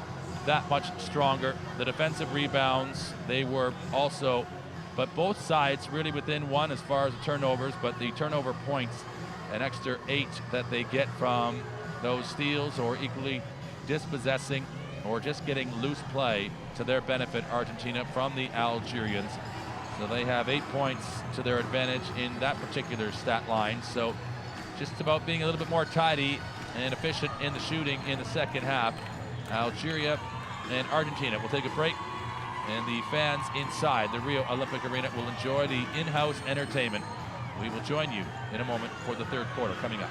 that much stronger. The defensive rebounds, they were also, but both sides really within one as far as the turnovers, but the turnover points, an extra 8 that they get from those steals or equally dispossessing or just getting loose play to their benefit, Argentina, from the Algerians. So they have 8 points to their advantage in that particular stat line. So just about being a little bit more tidy and efficient in the shooting in the second half. Algeria and Argentina will take a break, and the fans inside the Rio Olympic Arena will enjoy the in-house entertainment. We will join you in a moment for the third quarter coming up.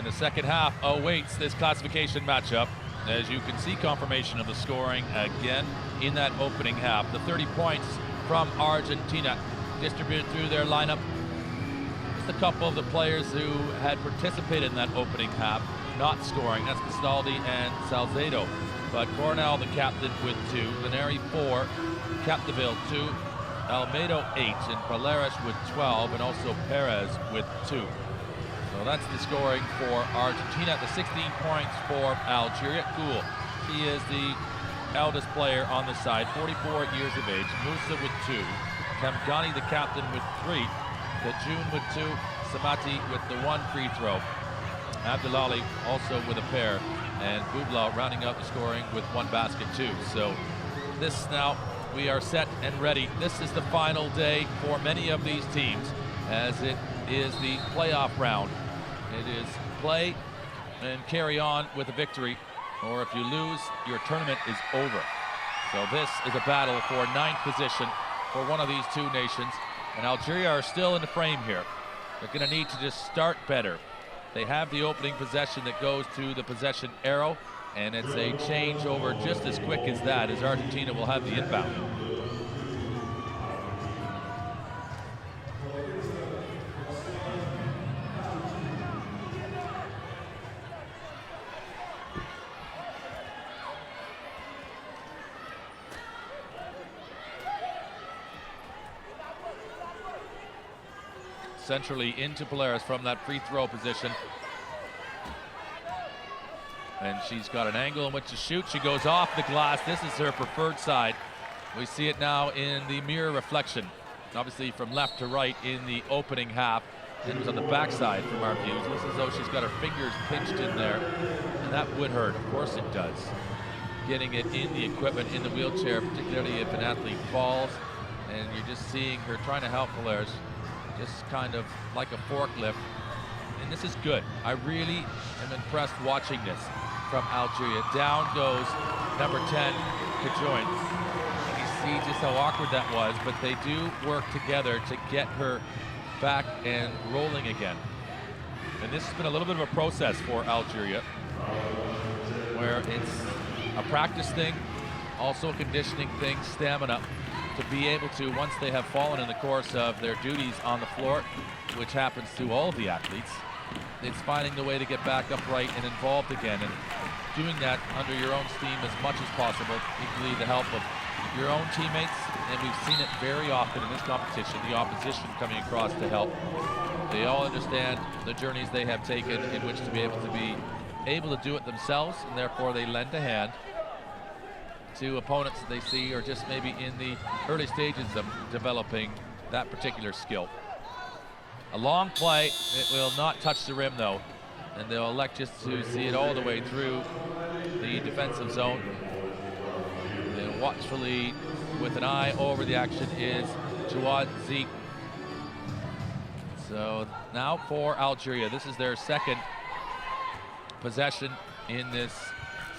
And the second half awaits this classification matchup. As you can see, confirmation of the scoring again in that opening half. The 30 points from Argentina distributed through their lineup. Just a couple of the players who had participated in that opening half not scoring. That's Castaldi and Salcedo. But Coronel, the captain, with 2. LINARI 4, CAPDEVILLE 2, OLMEDO 8, and Pallares with 12, and also PEREZ with 2. So that's the scoring for Argentina. The 16 points for Algeria. GHOUL, she is the eldest player on the side, 44 years of age. MOUSSA with 2. KHEMGANID, the captain, with 3. KEDJOUN with 2. SEMATI with the 1 free throw. ABDELALI also with a pair. And BOUBLAL rounding out the scoring with 1 basket too. So this now, we are set and ready. This is the final day for many of these teams, as it is the playoff round. It is play and carry on with a victory, or if you lose, your tournament is over. So this is a battle for 9th position for one of these two nations. And Algeria are still in the frame here. They're going to need to just start better. They have the opening possession that goes to the possession arrow, and it's a changeover just as quick as that, as Argentina will have the inbound. Centrally into Pallares from that free throw position. And she's got an angle in which to shoot. She goes off the glass. This is her preferred side. We see it now in the mirror reflection. Obviously from left to right in the opening half. It was on the backside from our views. It looks as though she's got her fingers pinched in there. And that would hurt. Of course it does. Getting it in the equipment, in the wheelchair, particularly if an athlete falls. And you're just seeing her trying to help Pallares. Just kind of like a forklift, and this is good. I really am impressed watching this from Algeria. Down goes number 10, KEDJOUN. And you see just how awkward that was, but they do work together to get her back and rolling again. And this has been a little bit of a process for Algeria, where it's a practice thing, also a conditioning thing, stamina, to be able to, once they have fallen in the course of their duties on the floor, which happens to all of the athletes, it's finding the way to get back upright and involved again, and doing that under your own steam as much as possible, equally the help of your own teammates, and we've seen it very often in this competition, the opposition coming across to help. They all understand the journeys they have taken in which to be able to do it themselves, and therefore they lend a hand to opponents that they see are just maybe in the early stages of developing that particular skill. A long play, it will not touch the rim though, and they'll elect just to see it all the way through the defensive zone. And watchfully, with an eye over the action, is Jawad Zeke. So now for Algeria, this is their second possession in this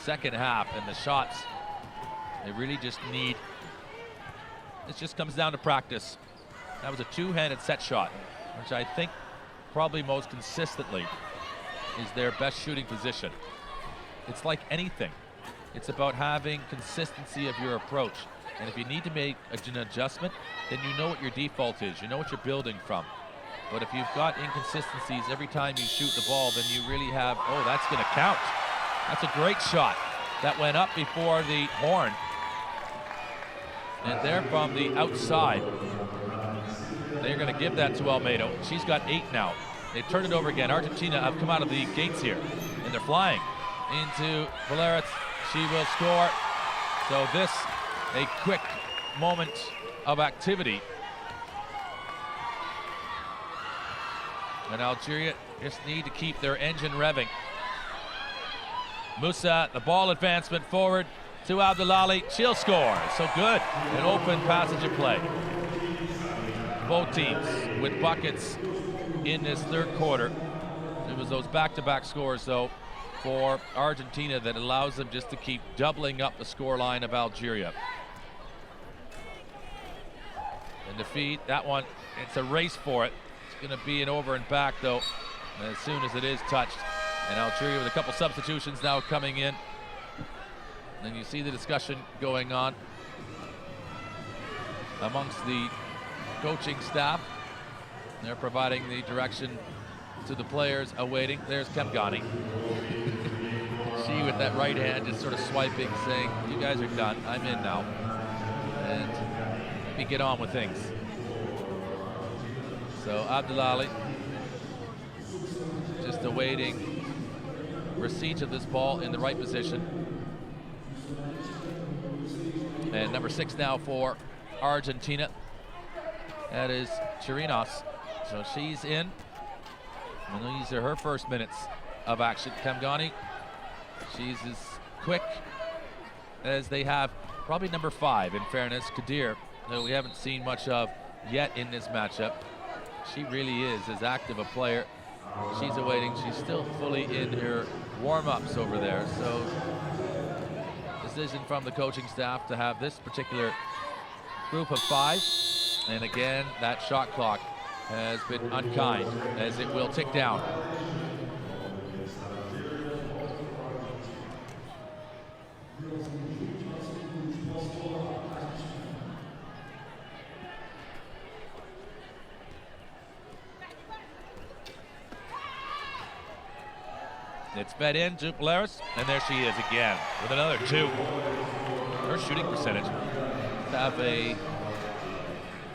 second half, and the shots they really just need. This just comes down to practice. That was a two-handed set shot, which I think probably most consistently is their best shooting position. It's like anything. It's about having consistency of your approach. And if you need to make an adjustment, then you know what your default is. You know what you're building from. But if you've got inconsistencies every time you shoot the ball, then you really have, oh, that's gonna count. That's a great shot. That went up before the horn. And there from the outside, they're going to give that to Olmedo. She's got 8 now. They turn it over again. Argentina have come out of the gates here, and they're flying into Pallares. She will score. So this, a quick moment of activity. And Algeria just need to keep their engine revving. Moussa, the ball advancement forward to ABDELALI. She'll score. So good. An open passage of play. Both teams with buckets in this third quarter. It was those back-to-back scores, though, for Argentina that allows them just to keep doubling up the score line of Algeria. And the feed, that one, it's a race for it. It's going to be an over and back, though, as soon as it is touched. And Algeria with a couple substitutions now coming in. And you see the discussion going on amongst the coaching staff. They're providing the direction to the players awaiting. There's KEMGANID. She with that right hand just sort of swiping, saying, you guys are done, I'm in now. And let me get on with things. So ABDELALI just awaiting receipt of this ball in the right position. And number 6 now for Argentina. That is CHIRINOS. So she's in. And these are her first minutes of action. KEMGANID, she's as quick as they have. Probably number 5, in fairness. KHEDIR, that we haven't seen much of yet in this matchup. She really is as active a player. She's awaiting. She's still fully in her warm-ups over there. So decision from the coaching staff to have this particular group of 5. And again, that shot clock has been unkind as it will tick down. It's fed in to Pallares, and there she is again with another 2. Her shooting percentage, have a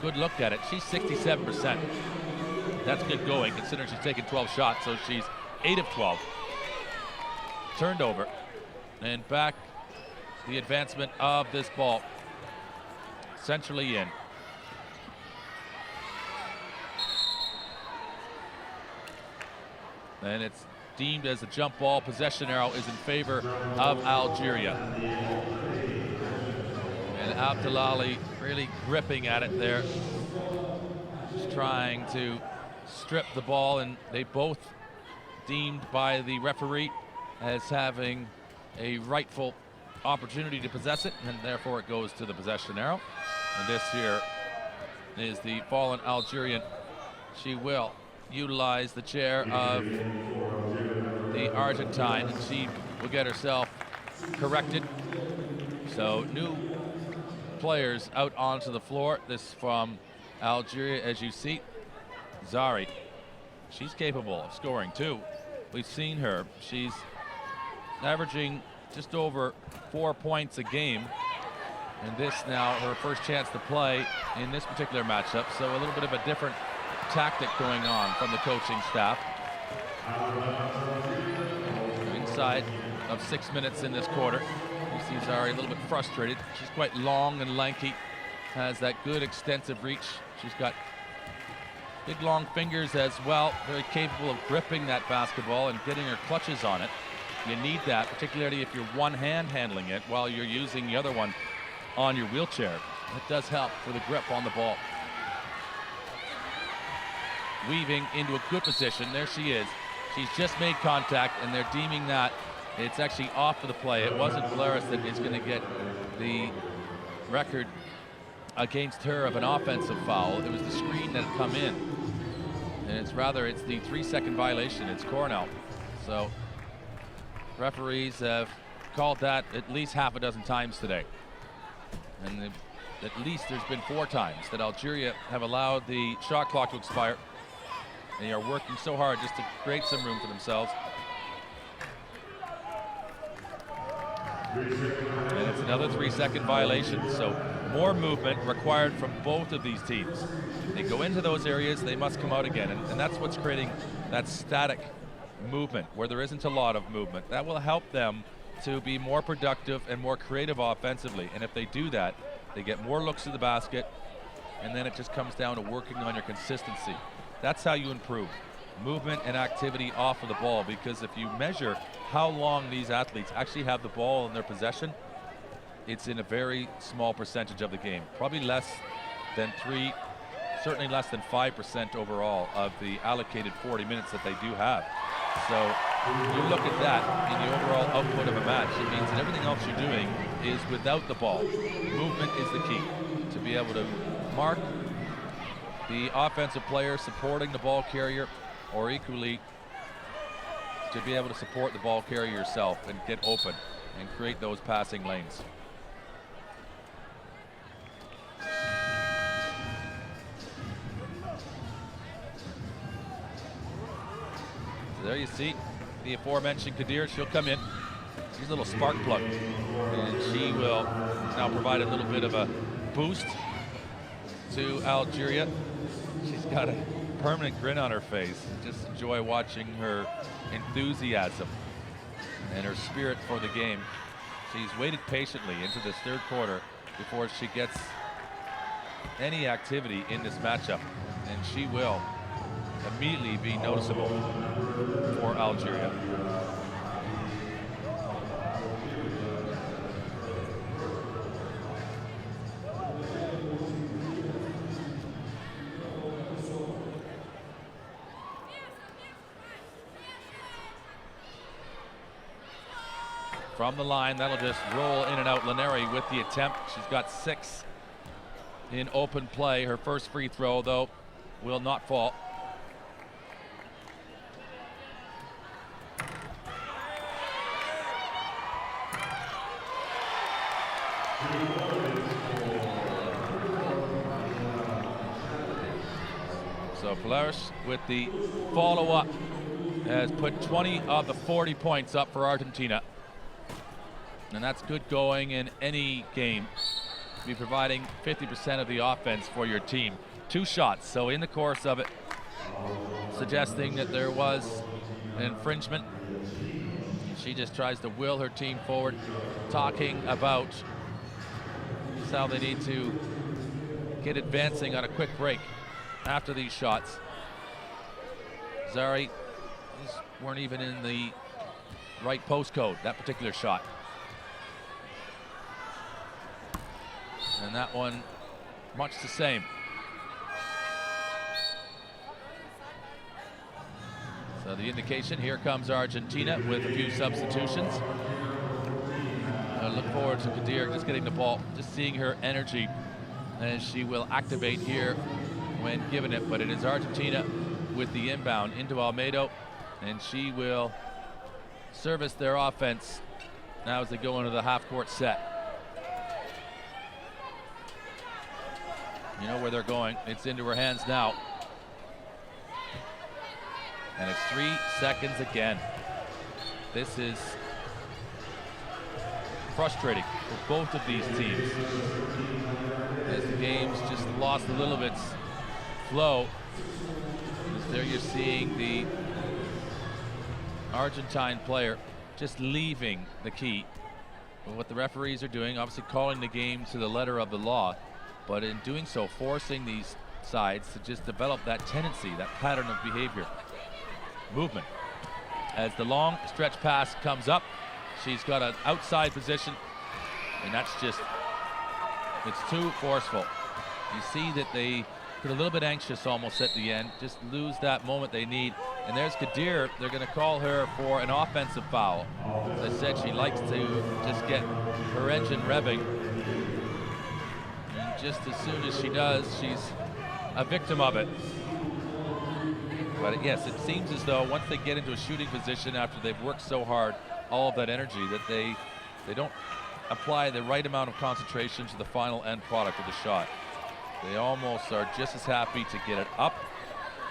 good look at it. She's 67%. That's good going considering she's taken 12 shots, so she's 8 of 12. Turned over, and back the advancement of this ball. Centrally in. And it's deemed as a jump ball. Possession arrow is in favor of Algeria. And ABDELALI really gripping at it there. Just trying to strip the ball, and they both deemed by the referee as having a rightful opportunity to possess it, and therefore it goes to the possession arrow. And this here is the fallen Algerian. She will utilize the chair of the Argentine, and she will get herself corrected. So new players out onto the floor. This from Algeria, as you see. ZAIRI, she's capable of scoring too. We've seen her. She's averaging just over 4 points a game. And this now her first chance to play in this particular matchup. So a little bit of a different tactic going on from the coaching staff. Inside of 6 minutes in this quarter. You see ZAIRI a little bit frustrated. She's quite long and lanky, has that good extensive reach. She's got big long fingers as well, very capable of gripping that basketball and getting her clutches on it. You need that, particularly if you're one hand handling it while you're using the other one on your wheelchair. It does help for the grip on the ball. Weaving into a good position. There she is. She's just made contact, and they're deeming that it's actually off of the play. It wasn't Pallares that is going to get the record against her of an offensive foul. It was the screen that had come in. And it's the 3-second violation. It's Coronel. So referees have called that at least half a dozen times today. And at least there's been 4 times that Algeria have allowed the shot clock to expire. They are working so hard just to create some room for themselves. And it's another 3-second violation, so more movement required from both of these teams. They go into those areas, they must come out again, and that's what's creating that static movement where there isn't a lot of movement. That will help them to be more productive and more creative offensively, and if they do that, they get more looks to the basket, and then it just comes down to working on your consistency. That's how you improve movement and activity off of the ball, because if you measure how long these athletes actually have the ball in their possession, it's in a very small percentage of the game, probably less than 3, certainly less than 5% overall of the allocated 40 minutes that they do have. So you look at that in the overall output of a match, it means that everything else you're doing is without the ball. Movement is the key to be able to mark the offensive player supporting the ball carrier, or equally to be able to support the ball carrier yourself and get open and create those passing lanes. So there you see the aforementioned KHEDIR. She'll come in. She's a little spark plug, and she will now provide a little bit of a boost to Algeria. She's got a permanent grin on her face. Just enjoy watching her enthusiasm and her spirit for the game. She's waited patiently into this third quarter before she gets any activity in this matchup, and she will immediately be noticeable for Algeria. from the line. That'll just roll in and out. LINARI with the attempt. She's got 6 in open play. Her first free throw, though, will not fall. So Pallares with the follow-up has put 20 of the 40 points up for Argentina. And that's good going in any game. Be providing 50% of the offense for your team. 2 shots, so in the course of it, suggesting that there was an infringement. She just tries to will her team forward, talking about how they need to get advancing on a quick break after these shots. ZAIRI weren't even in the right postcode, that particular shot. And that one, much the same. So the indication, here comes Argentina with a few substitutions. I look forward to KHEDIR just getting the ball, just seeing her energy as she will activate here when given it. But it is Argentina with the inbound into Olmedo, and she will service their offense now as they go into the half-court set. You know where they're going. It's into her hands now. And it's 3 seconds again. This is frustrating for both of these teams. As the game's just lost a little bit flow. As there you're seeing the Argentine player just leaving the key. But what the referees are doing, obviously calling the game to the letter of the law, but in doing so, forcing these sides to just develop that tendency, that pattern of behavior. Movement. As the long stretch pass comes up, she's got an outside position, and that's just, it's too forceful. You see that they get a little bit anxious almost at the end, just lose that moment they need. And there's KHEDIR. They're going to call her for an offensive foul. As I said, she likes to just get her engine revving. And just as soon as she does, she's a victim of it. But yes, it seems as though once they get into a shooting position after they've worked so hard, all of that energy, that they don't apply the right amount of concentration to the final end product of the shot. They almost are just as happy to get it up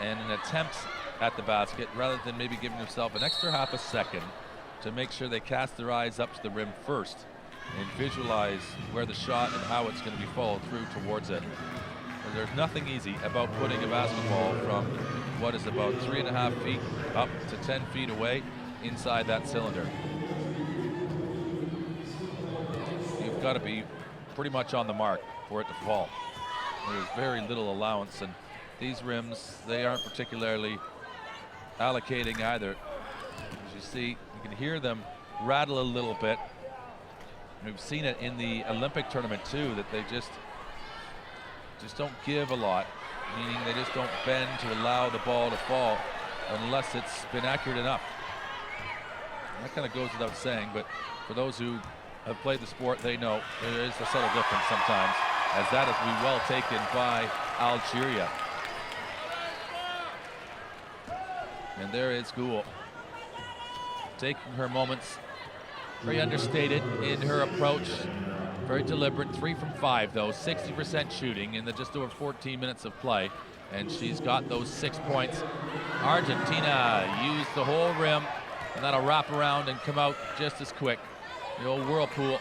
and an attempt at the basket rather than maybe giving themselves an extra half a second to make sure they cast their eyes up to the rim first and visualize where the shot and how it's going to be followed through towards it. And there's nothing easy about putting a basketball from what is about 3.5 feet up to 10 feet away inside that cylinder. You've got to be pretty much on the mark for it to fall. There's very little allowance, and these rims, they aren't particularly allocating either. As you see, you can hear them rattle a little bit. We've seen it in the Olympic tournament too, that they just don't give a lot, meaning they just don't bend to allow the ball to fall unless it's been accurate enough. And that kind of goes without saying, but for those who have played the sport, they know there is a subtle difference sometimes, as that has been well taken by Algeria. And there is GHOUL, taking her moments, very understated in her approach, very deliberate. 3 from 5 though, 60% shooting in the just over 14 minutes of play, and she's got those 6 points. Argentina used the whole rim, and that'll wrap around and come out just as quick. The old whirlpool.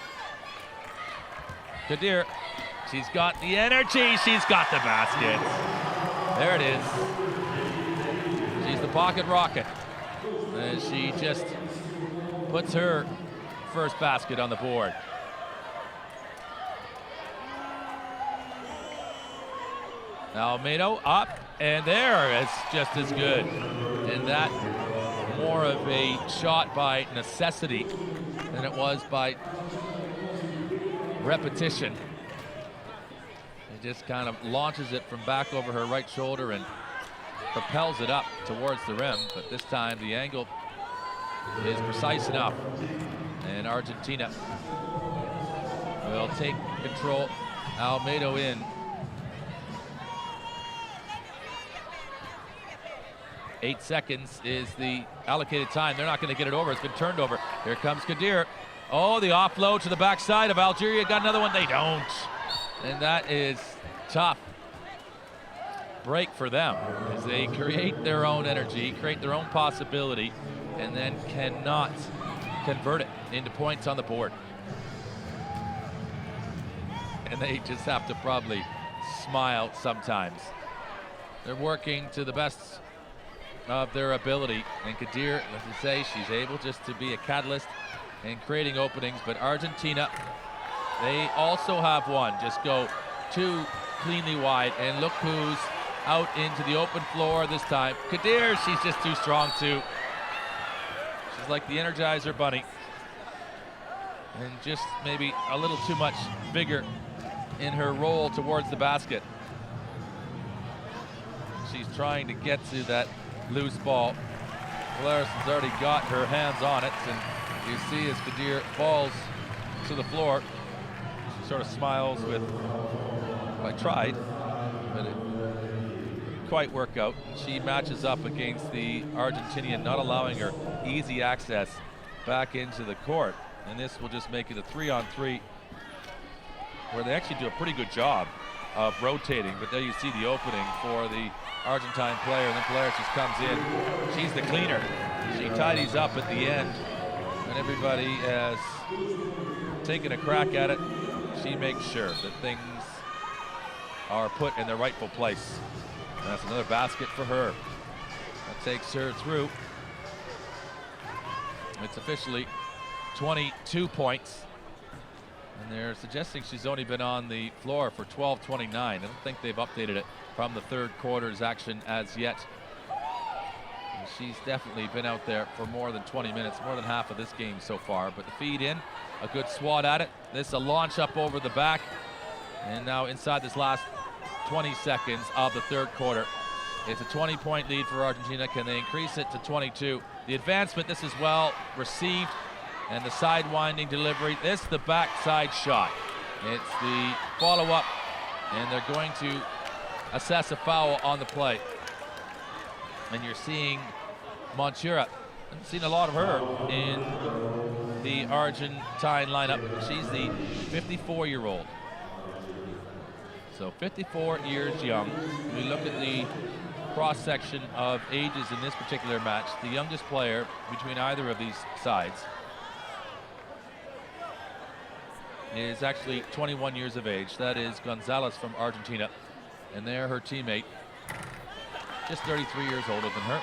KHEDIR, she's got the energy, she's got the basket. There it is. She's the pocket rocket. And she just puts her first basket on the board. Now Olmedo up, and there is just as good. And that more of a shot by necessity than it was by repetition. He just kind of launches it from back over her right shoulder and propels it up towards the rim, but this time the angle is precise enough. And Argentina will take control. Almedo in. 8 seconds is the allocated time. They're not going to get it over. It's been turned over. Here comes KHEDIR. Oh, the offload to the backside of Algeria. Got another one. They don't. And that is tough break for them as they create their own energy, create their own possibility, and then cannot convert it into points on the board. And they just have to probably smile sometimes. They're working to the best of their ability, and KHEDIR, let's just say, she's able just to be a catalyst in creating openings. But Argentina, they also have one. Just go too cleanly wide, and look who's out into the open floor this time. KHEDIR, she's just too strong too. She's like the Energizer Bunny, and just maybe a little too much bigger in her roll towards the basket. She's trying to get to that loose ball. Larson's already got her hands on it, and you see as KHEDIR falls to the floor, she sort of smiles with, I tried, but it didn't quite work out. She matches up against the Argentinian, not allowing her easy access back into the court. And this will just make it a 3-on-3, where they actually do a pretty good job of rotating. But there you see the opening for the Argentine player, and then Pallares just comes in. She's the cleaner. She tidies up at the end, and everybody has taken a crack at it. She makes sure that things are put in their rightful place. And that's another basket for her. That takes her through. It's officially 22 points. And they're suggesting she's only been on the floor for 12:29. I don't think they've updated it from the third quarter's action as yet. And she's definitely been out there for more than 20 minutes, more than half of this game so far. But the feed in, a good swat at it. This a launch up over the back. And now inside this last 20 seconds of the third quarter, it's a 20-point lead for Argentina. Can they increase it to 22? The advancement, this is well received. And the side-winding delivery, this the backside shot. It's the follow-up, and they're going to assess a foul on the play. And you're seeing MOTURA. I've seen a lot of her in the Argentine lineup. She's the 54-year-old. So 54 years young. We look at the cross-section of ages in this particular match. The youngest player between either of these sides is actually 21 years of age. That is Gonzalez from Argentina. And there her teammate, just 33 years older than her.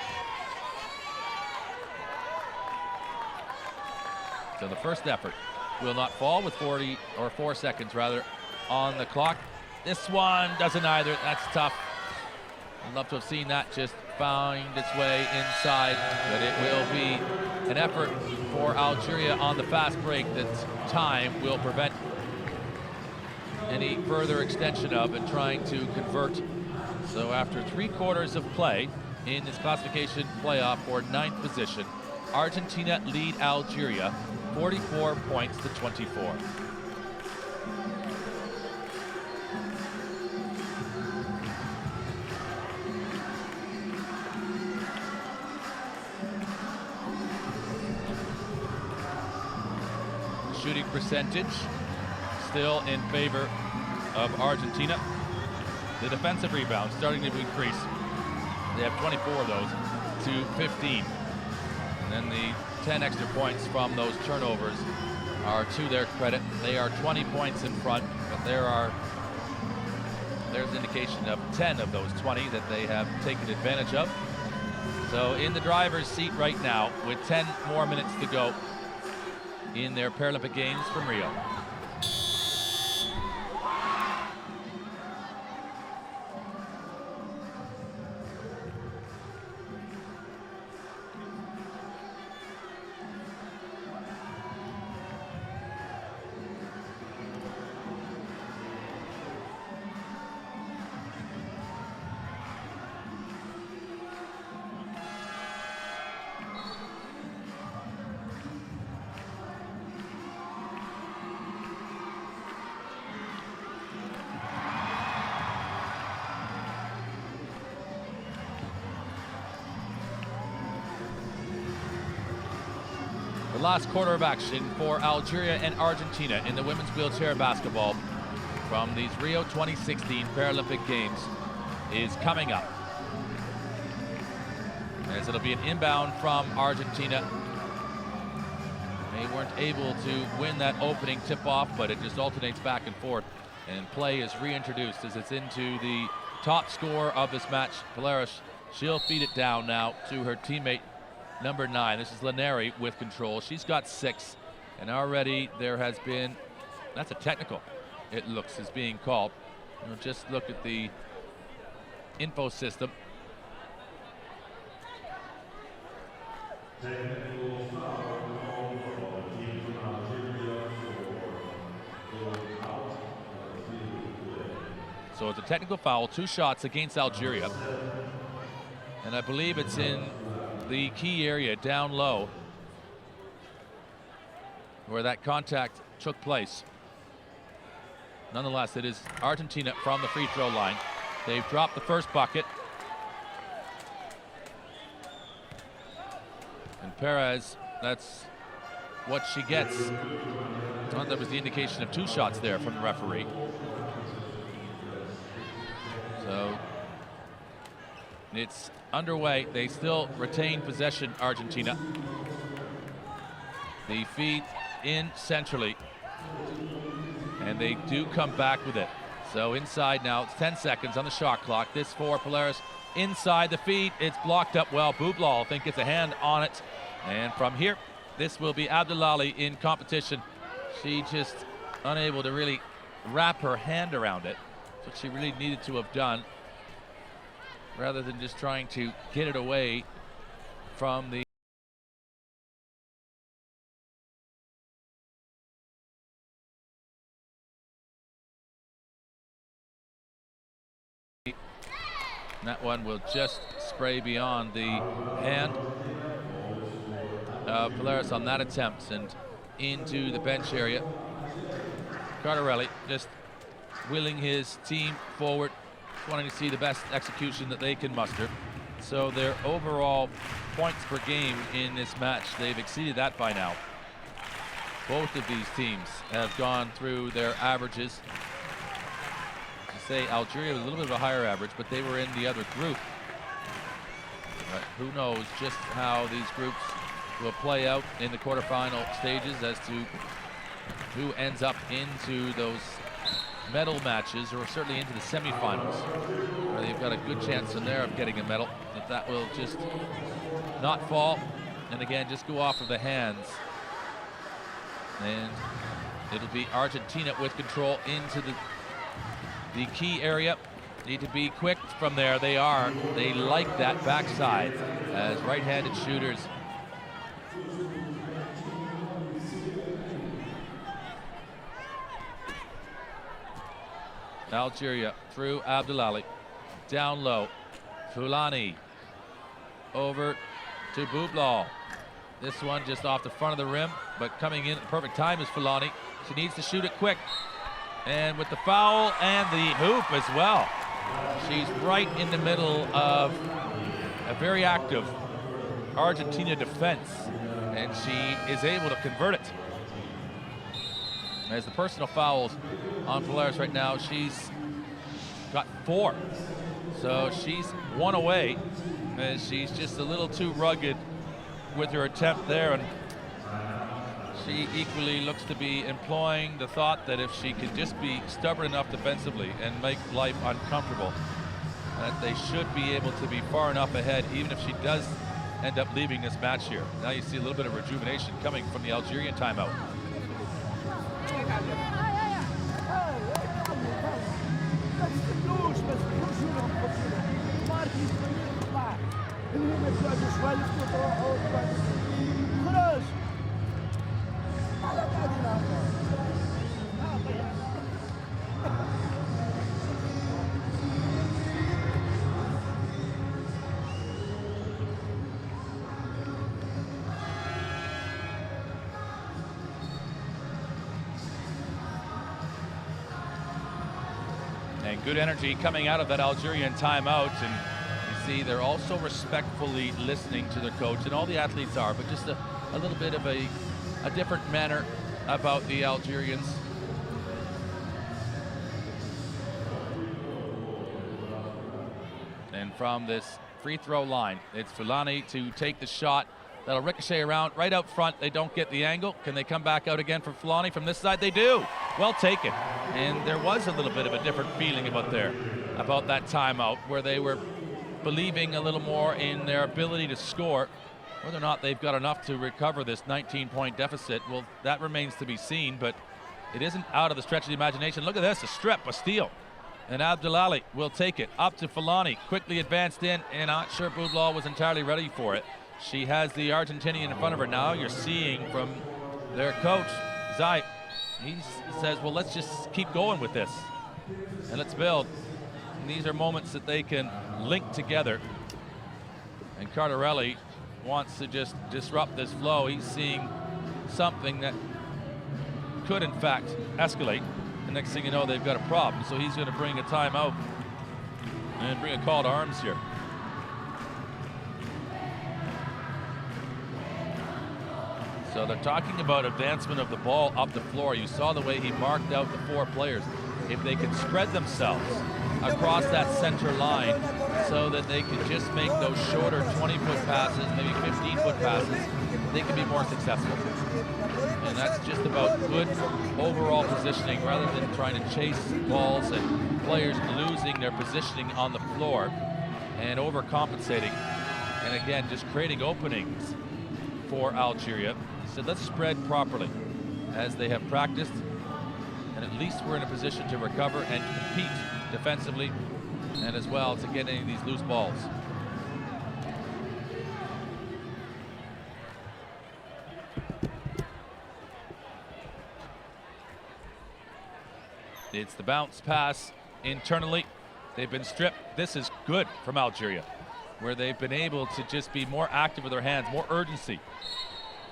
So the first effort will not fall with 4 seconds rather on the clock. This one doesn't either. That's tough. I'd love to have seen that just find its way inside, but it will be an effort for Algeria on the fast break that time will prevent any further extension of and trying to convert. So after 3 quarters of play in this classification playoff for 9th position, Argentina lead Algeria 44 points to 24. Shooting percentage still in favor of Argentina. The defensive rebounds starting to increase. They have 24 of those to 15. And then the 10 extra points from those turnovers are to their credit. They are 20 points in front, but there's an indication of 10 of those 20 that they have taken advantage of. So in the driver's seat right now with 10 more minutes to go in their Paralympic Games from Rio. last quarter of action for Algeria and Argentina in the women's wheelchair basketball from these Rio 2016 Paralympic Games is coming up. As it'll be an inbound from Argentina. They weren't able to win that opening tip-off, but it just alternates back and forth. And play is reintroduced as it's into the top scorer of this match, PALLARES. She'll feed it down now to her teammate, number 9. This is LINARI with control. She's got 6, and already there has been, that's a technical, it looks, is being called. We'll just look at the info system. So it's a technical foul, 2 shots against Algeria. And I believe it's in the key area down low where that contact took place. Nonetheless, it is Argentina from the free throw line. They've dropped the first bucket. And PEREZ, that's what she gets. I thought that was the indication of 2 shots there from the referee. So it's underway. They still retain possession, Argentina. The feed in centrally. And they do come back with it. So inside now, it's 10 seconds on the shot clock. This for PALLARES inside the feed. It's blocked up well. BOUBLAL, I think, gets a hand on it. And from here, this will be ABDELALI in competition. She just unable to really wrap her hand around it. That's what she really needed to have done, rather than just trying to get it away from the that one will just spray beyond the hand of PALLARES on that attempt and into the bench area. Cardarelli just willing his team forward, wanting to see the best execution that they can muster. So their overall points per game in this match, they've exceeded that by now. Both of these teams have gone through their averages. To say Algeria was a little bit of a higher average, but they were in the other group. But who knows just how these groups will play out in the quarterfinal stages as to who ends up into those medal matches, or certainly into the semifinals, where they've got a good chance in there of getting a medal. If that will just not fall, and again just go off of the hands, and it'll be Argentina with control into the key area. Need to be quick from there. They are. They like that backside as right-handed shooters. Algeria through ABDELALI, down low, FOULANI over to BOUBLAL. This one just off the front of the rim, but coming in at the perfect time is FOULANI. She needs to shoot it quick, and with the foul and the hoop as well. She's right in the middle of a very active Argentina defense, and she is able to convert it. As the personal fouls on PALLARES right now, she's got 4. So she's 1 away, and she's just a little too rugged with her attempt there. And she equally looks to be employing the thought that if she can just be stubborn enough defensively and make life uncomfortable, that they should be able to be far enough ahead, even if she does end up leaving this match here. Now you see a little bit of rejuvenation coming from the Algerian timeout. And good energy coming out of that Algerian timeout, and you see they're also respectfully listening to their coach, and all the athletes are, but just a little bit of a a different manner about the Algerians. And from this free throw line, it's Foulani to take the shot. That'll ricochet around right out front. They don't get the angle. Can they come back out again for Foulani from this side? They do. Well taken. And there was a little bit of a different feeling about that timeout, where they were believing a little more in their ability to score. Whether or not they've got enough to recover this 19-point deficit, well, that remains to be seen, but it isn't out of the stretch of the imagination. Look at this, a strip, a steal. And ABDELALI will take it up to Foulani, quickly advanced in, and I'm not sure Boublal was entirely ready for it. She has the Argentinian in front of her now. You're seeing from their coach, Zai, he says, well, let's just keep going with this and let's build. And these are moments that they can link together. And Cardarelli wants to just disrupt this flow. He's seeing something that could, in fact, escalate. The next thing you know, they've got a problem. So he's going to bring a timeout and bring a call to arms here. So they're talking about advancement of the ball up the floor. You saw the way he marked out the 4 players. If they could spread themselves across that center line so that they could just make those shorter 20-foot passes, maybe 15-foot passes, they could be more successful. And that's just about good overall positioning rather than trying to chase balls and players losing their positioning on the floor and overcompensating. And again, just creating openings for Algeria. So let's spread properly as they have practiced, and at least we're in a position to recover and compete defensively and as well to get any of these loose balls. It's the bounce pass internally. They've been stripped. This is good from Algeria, where they've been able to just be more active with their hands, more urgency,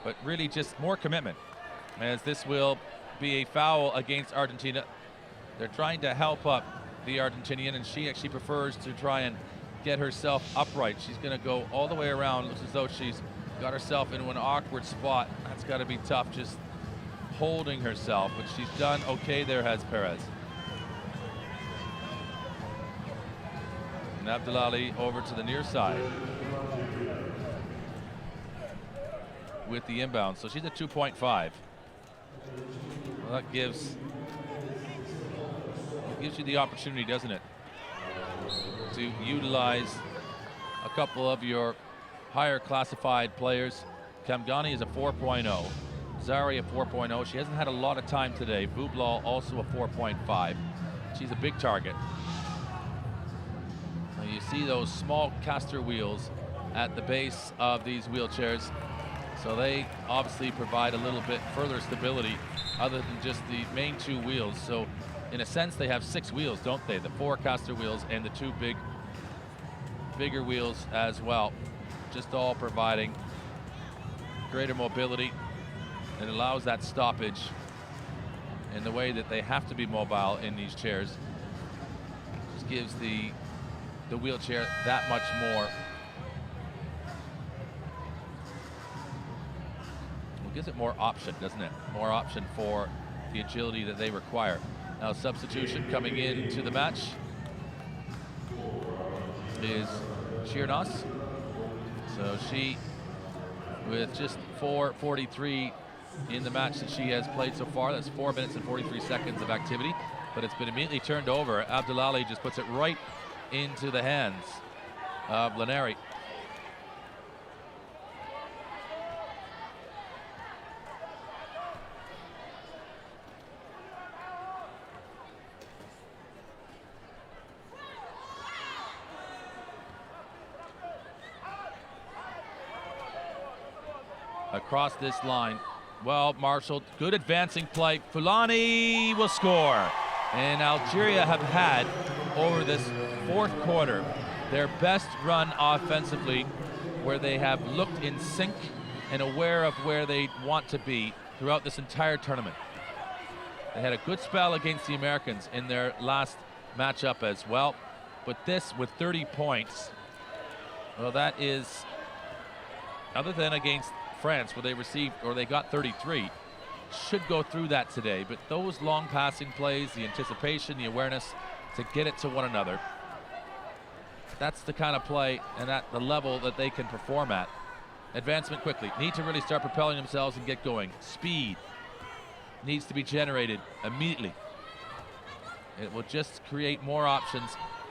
but really just more commitment, as this will be a foul against Argentina. They're trying to help up the Argentinian, and she actually prefers to try and get herself upright. She's going to go all the way around. Looks as though she's got herself into an awkward spot. That's got to be tough, just holding herself, but she's done okay there, has Perez. And ABDELALI over to the near side with the inbound. So she's at 2.5. Well, that gives you the opportunity, doesn't it, to utilize a couple of your higher classified players. KEMGANID is a 4.0. ZAIRI a 4.0. She hasn't had a lot of time today. Boublal also a 4.5. She's a big target. Now you see those small caster wheels at the base of these wheelchairs. So they obviously provide a little bit further stability other than just the main 2 wheels. So in a sense, they have 6 wheels, don't they? The 4 caster wheels and the 2 bigger wheels as well. Just all providing greater mobility. It allows that stoppage in the way that they have to be mobile in these chairs. Just gives the wheelchair that much more. It gives it more option, doesn't it? More option for the agility that they require. Now substitution coming into the match is CHIRINOS. So she, with just 4:43 in the match that she has played so far, that's 4 minutes and 43 seconds of activity, but it's been immediately turned over. ABDELALI just puts it right into the hands of LINARI. Across this line, well marshaled, good advancing play. Foulani will score. And Algeria have had, over this 4th quarter, their best run offensively, where they have looked in sync and aware of where they want to be throughout this entire tournament. They had a good spell against the Americans in their last matchup as well, but this with 30 points, well, that is, other than against France where they received, or they got 33. Should go through that today, but those long passing plays, the anticipation, the awareness to get it to one another, that's the kind of play and at the level that they can perform at. Advancement quickly, need to really start propelling themselves and get going. Speed needs to be generated immediately. It will just create more options,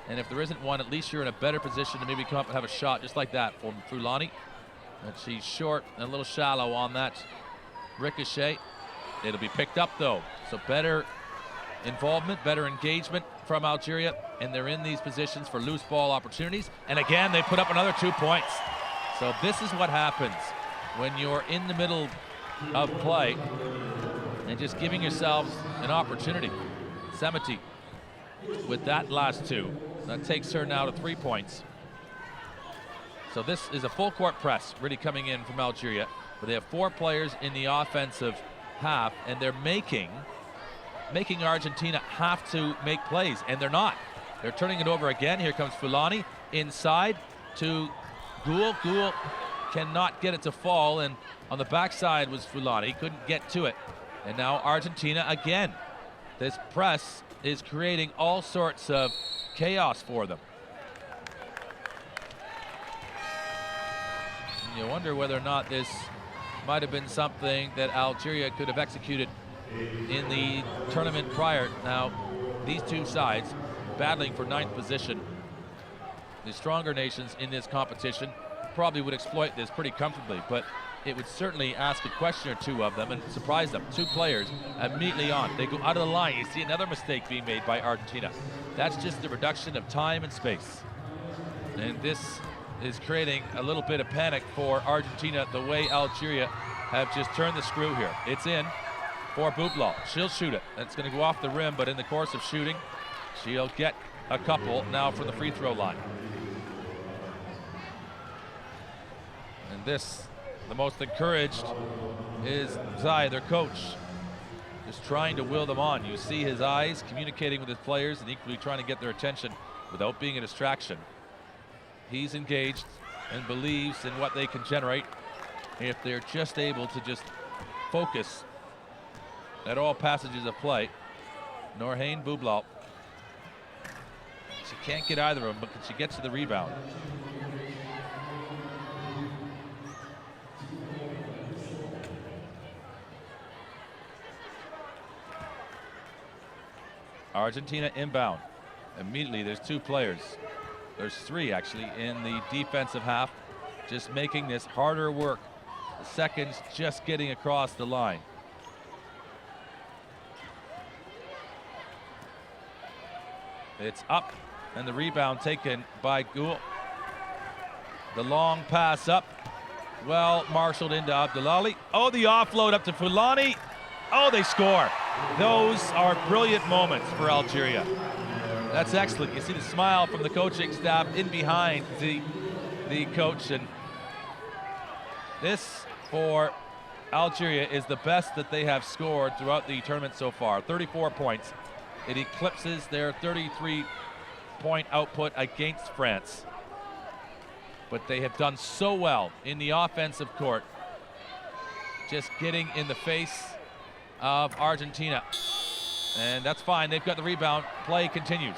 and if there isn't one, at least you're in a better position to maybe come up and have a shot just like that from FOULANI. And she's short and a little shallow on that ricochet. It'll be picked up though, so better involvement, better engagement from Algeria, and they're in these positions for loose ball opportunities. And again, they put up another 2 points. So this is what happens when you're in the middle of play and just giving yourselves an opportunity. SEMATI with that last 2. That takes her now to 3 points. So this is a full court press really coming in from Algeria, but they have 4 players in the offensive half, and they're making Argentina have to make plays, and they're not. They're turning it over again. Here comes FOULANI inside to GHOUL. GHOUL cannot get it to fall, and on the backside was FOULANI. Couldn't get to it. And now Argentina again. This press is creating all sorts of chaos for them. And you wonder whether or not this might have been something that Algeria could have executed in the tournament prior. Now, these two sides battling for 9th position. The stronger nations in this competition probably would exploit this pretty comfortably, but it would certainly ask a question or 2 of them and surprise them. 2 players immediately on. They go out of the line. You see another mistake being made by Argentina. That's just the reduction of time and space. And this is creating a little bit of panic for Argentina, the way Algeria have just turned the screw here. It's in for BOUBLAL. She'll shoot it. It's going to go off the rim, but in the course of shooting, she'll get a couple now from the free throw line. And this, the most encouraged is Zai, their coach, just trying to will them on. You see his eyes communicating with his players and equally trying to get their attention without being a distraction. He's engaged and believes in what they can generate if they're just able to just focus at all passages of play. Nourhane, BOUBLAL. She can't get either of them, but she gets to the rebound. Argentina inbound. Immediately there's 2 players. There's 3 actually in the defensive half, just making this harder work. The seconds just getting across the line. It's up, and the rebound taken by GHOUL. The long pass up, well marshaled into ABDELALI. Oh, the offload up to FOULANI. Oh, they score. Those are brilliant moments for Algeria. That's excellent. You see the smile from the coaching staff in behind the coach, and this for Algeria is the best that they have scored throughout the tournament so far. 34 points. It eclipses their 33-point output against France. But they have done so well in the offensive court, just getting in the face of Argentina. And that's fine, they've got the rebound. Play continues.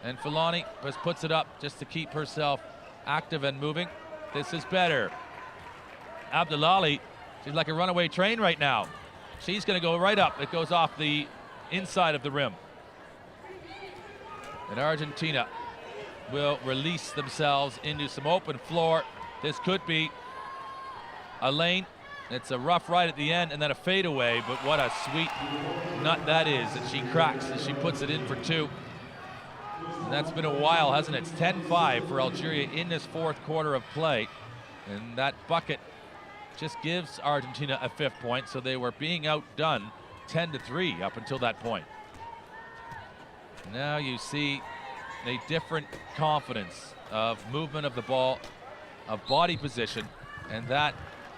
And FOULANI just puts it up just to keep herself active and moving. This is better. ABDELALI, she's like a runaway train right now. She's gonna go right up. It goes off the inside of the rim. And Argentina will release themselves into some open floor. This could be a lane. It's a rough ride at the end and then a fadeaway, but what a sweet nut that is, and she cracks as she puts it in for 2. And that's been a while, hasn't it? It's 10-5 for Algeria in this 4th quarter of play. And that bucket just gives Argentina a 5th point, so they were being outdone 10-3 up until that point. Now you see a different confidence of movement of the ball, of body position, and that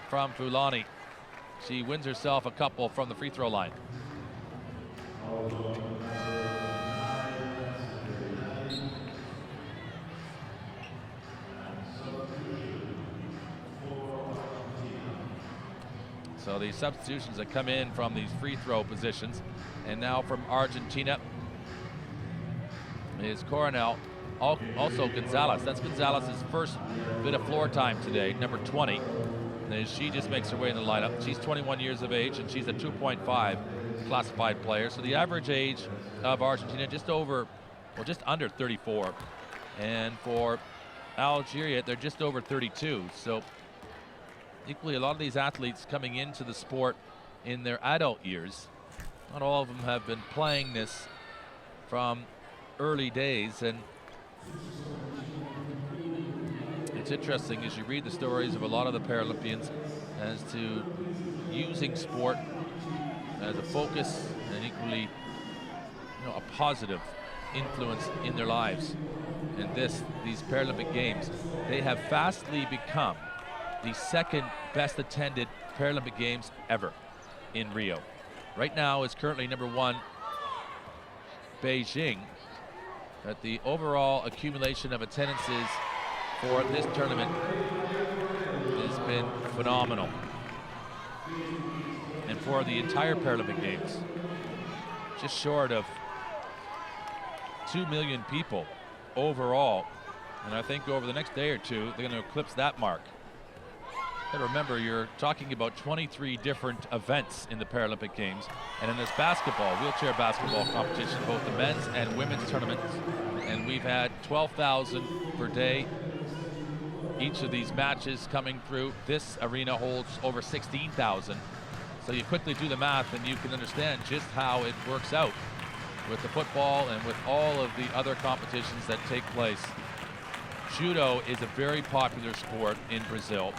from FOULANI. She wins herself a couple from the free throw line. So the substitutions that come in from these free throw positions. And now from Argentina is Coronel, also Gonzalez. That's Gonzalez's first bit of floor time today, number 20. And she just makes her way in the lineup. She's 21 years of age, and she's a 2.5 classified player. So the average age of Argentina just under 34. And for Algeria, they're just over 32. So equally, a lot of these athletes coming into the sport in their adult years, not all of them have been playing this from early days. And it's interesting as you read the stories of a lot of the Paralympians as to using sport as a focus and equally, a positive influence in their lives. And these Paralympic Games, they have fastly become the second best attended Paralympic Games ever in Rio. Right now is currently number 1 Beijing, but the overall accumulation of attendances for this tournament has been phenomenal. And for the entire Paralympic Games, just short of 2 million people overall. And I think over the next day or two, they're going to eclipse that mark. And remember, you're talking about 23 different events in the Paralympic Games. And in this basketball, wheelchair basketball competition, both the men's and women's tournaments, and we've had 12,000 per day. Each of these matches coming through. This arena holds over 16,000. So you quickly do the math and you can understand just how it works out with the football and with all of the other competitions that take place. Judo is a very popular sport in Brazil.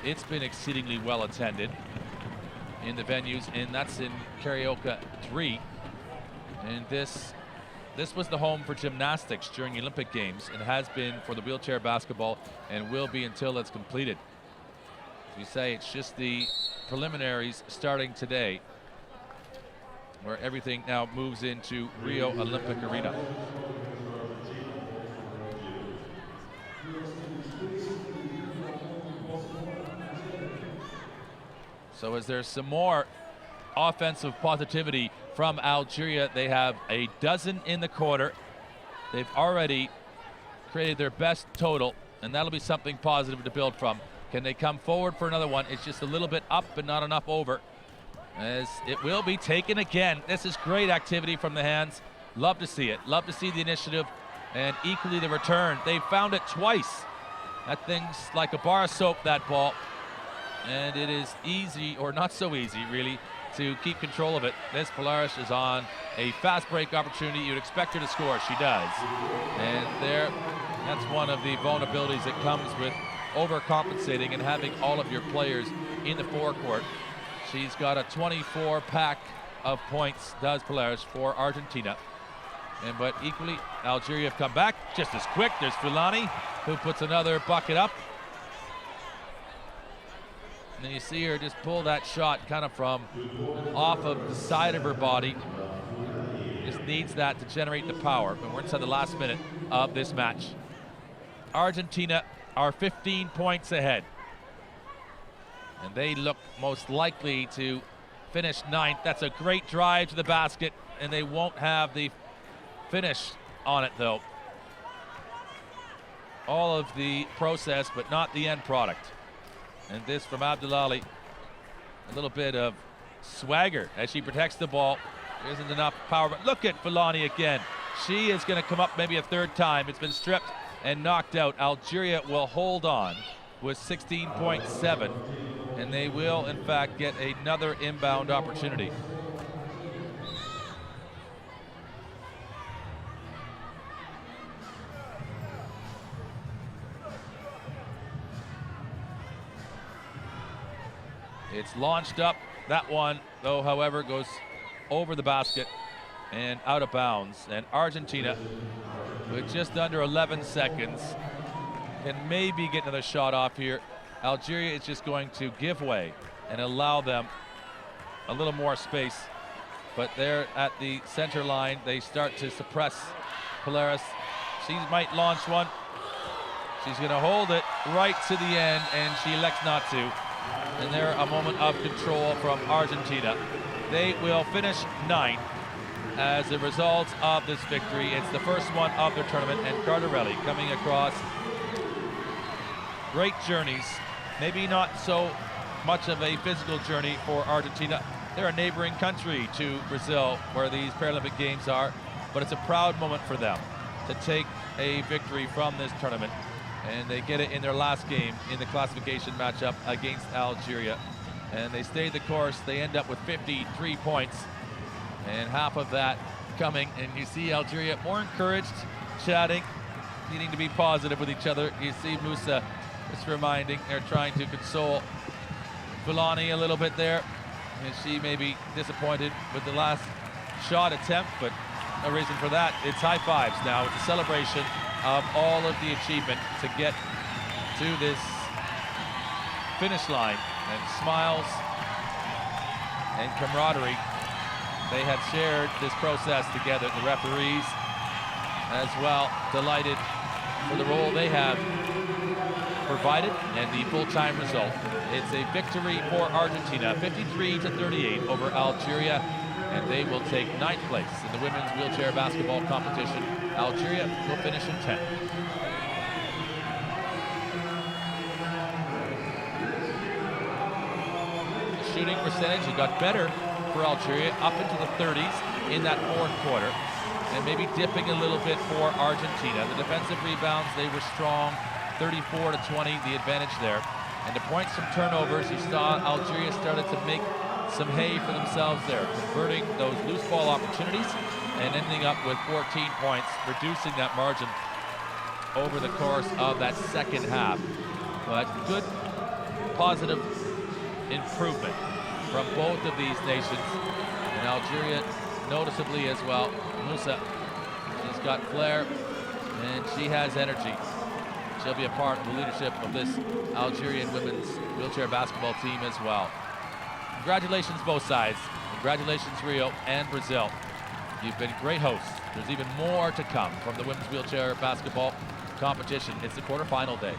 It's been exceedingly well attended in the venues, and that's in Carioca 3. And this was the home for gymnastics during the Olympic Games, and has been for the wheelchair basketball, and will be until it's completed. As we say, it's just the preliminaries starting today, where everything now moves into Rio Olympic Arena. So as there's some more offensive positivity from Algeria, they have a dozen in the quarter. They've already created their best total, and that'll be something positive to build from. Can they come forward for another one? It's just a little bit up but not enough over, as it will be taken again. This is great activity from the hands. Love to see it. Love to see the initiative, and equally the return. They found it twice. That thing's like a bar of soap, that ball. And it is easy, or not so easy really, to keep control of it. This Pallares is on a fast break opportunity. You'd expect her to score. She does. And that's one of the vulnerabilities that comes with overcompensating and having all of your players in the forecourt. She's got a 24 pack of points, does Pallares, for Argentina. But equally, Algeria have come back just as quick. There's Foulani, who puts another bucket up. And then you see her just pull that shot kind of from off of the side of her body. Just needs that to generate the power. But we're inside the last minute of this match. Argentina are 15 points ahead. And they look most likely to finish 9th. That's a great drive to the basket, and they won't have the finish on it though. All of the process, but not the end product. And this from ABDELALI, a little bit of swagger as she protects the ball. There isn't enough power, but look at Foulani again. She is going to come up maybe a third time. It's been stripped and knocked out. Algeria will hold on with 16.7, and they will in fact get another inbound opportunity. It's launched up. That one, though, however, goes over the basket and out of bounds. And Argentina, with just under 11 seconds, can maybe get another shot off here. Algeria is just going to give way and allow them a little more space. But there at the center line, they start to suppress Pallares. She might launch one. She's going to hold it right to the end, and she elects not to. And there a moment of control from Argentina. They will finish 9th as a result of this victory. It's the first one of their tournament, and Cardarelli coming across great journeys. Maybe not so much of a physical journey for Argentina. They're a neighboring country to Brazil where these Paralympic Games are, but it's a proud moment for them to take a victory from this tournament, and they get it in their last game in the classification matchup against Algeria, and they stayed the course. They end up with 53 points, and half of that coming, and you see Algeria more encouraged, chatting, needing to be positive with each other. You see Moussa just reminding, they're trying to console FOULANI a little bit there, and she may be disappointed with the last shot attempt, but no reason for that. It's high fives now. It's a celebration of all of the achievement to get to this finish line, and smiles and camaraderie. They have shared this process together. The referees as well, delighted for the role they have provided and the full-time result. It's a victory for Argentina, 53-38 over Algeria, and they will take 9th place in the women's wheelchair basketball competition. Algeria will finish in 10th. The shooting percentage, it got better for Algeria, up into the 30s in that fourth quarter, and maybe dipping a little bit for Argentina. The defensive rebounds, they were strong, 34-20, the advantage there. And the points from turnovers, you saw Algeria started to make some hay for themselves there, converting those loose ball opportunities and ending up with 14 points, reducing that margin over the course of that second half. But good, positive improvement from both of these nations, and Algeria noticeably as well. Moussa, she's got flair and she has energy. She'll be a part of the leadership of this Algerian women's wheelchair basketball team as well. Congratulations both sides. Congratulations Rio and Brazil. You've been great hosts. There's even more to come from the women's wheelchair basketball competition. It's the quarterfinal day.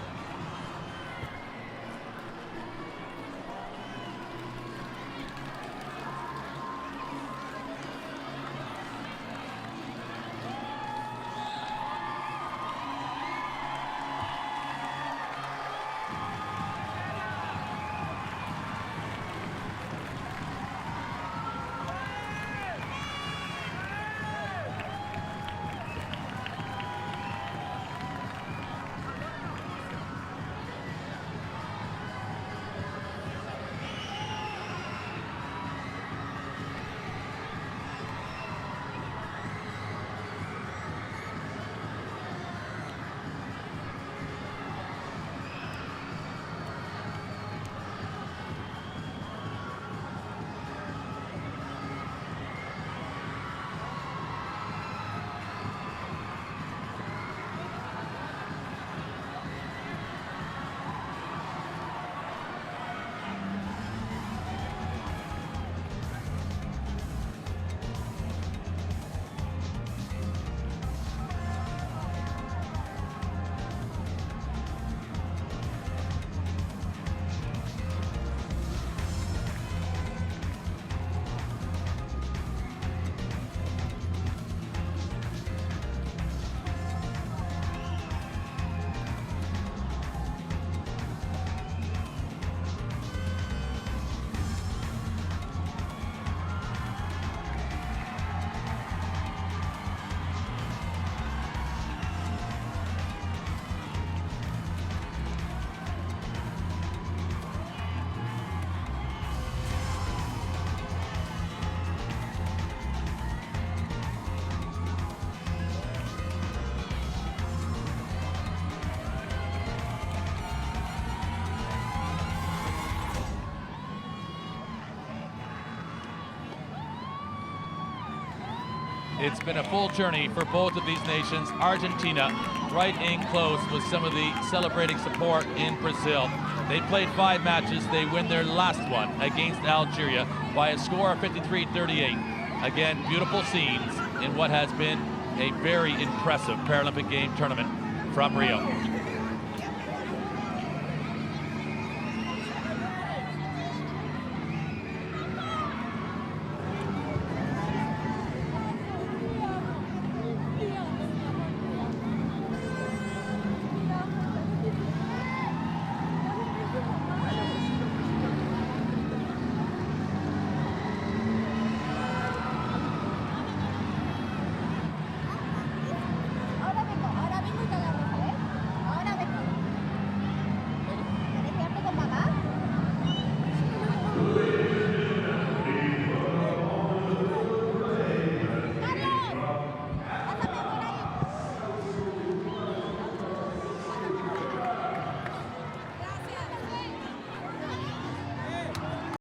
It's been a full journey for both of these nations. Argentina right in close with some of the celebrating support in Brazil. They played 5 matches. They win their last one against Algeria by a score of 53-38. Again, beautiful scenes in what has been a very impressive Paralympic game tournament from Rio.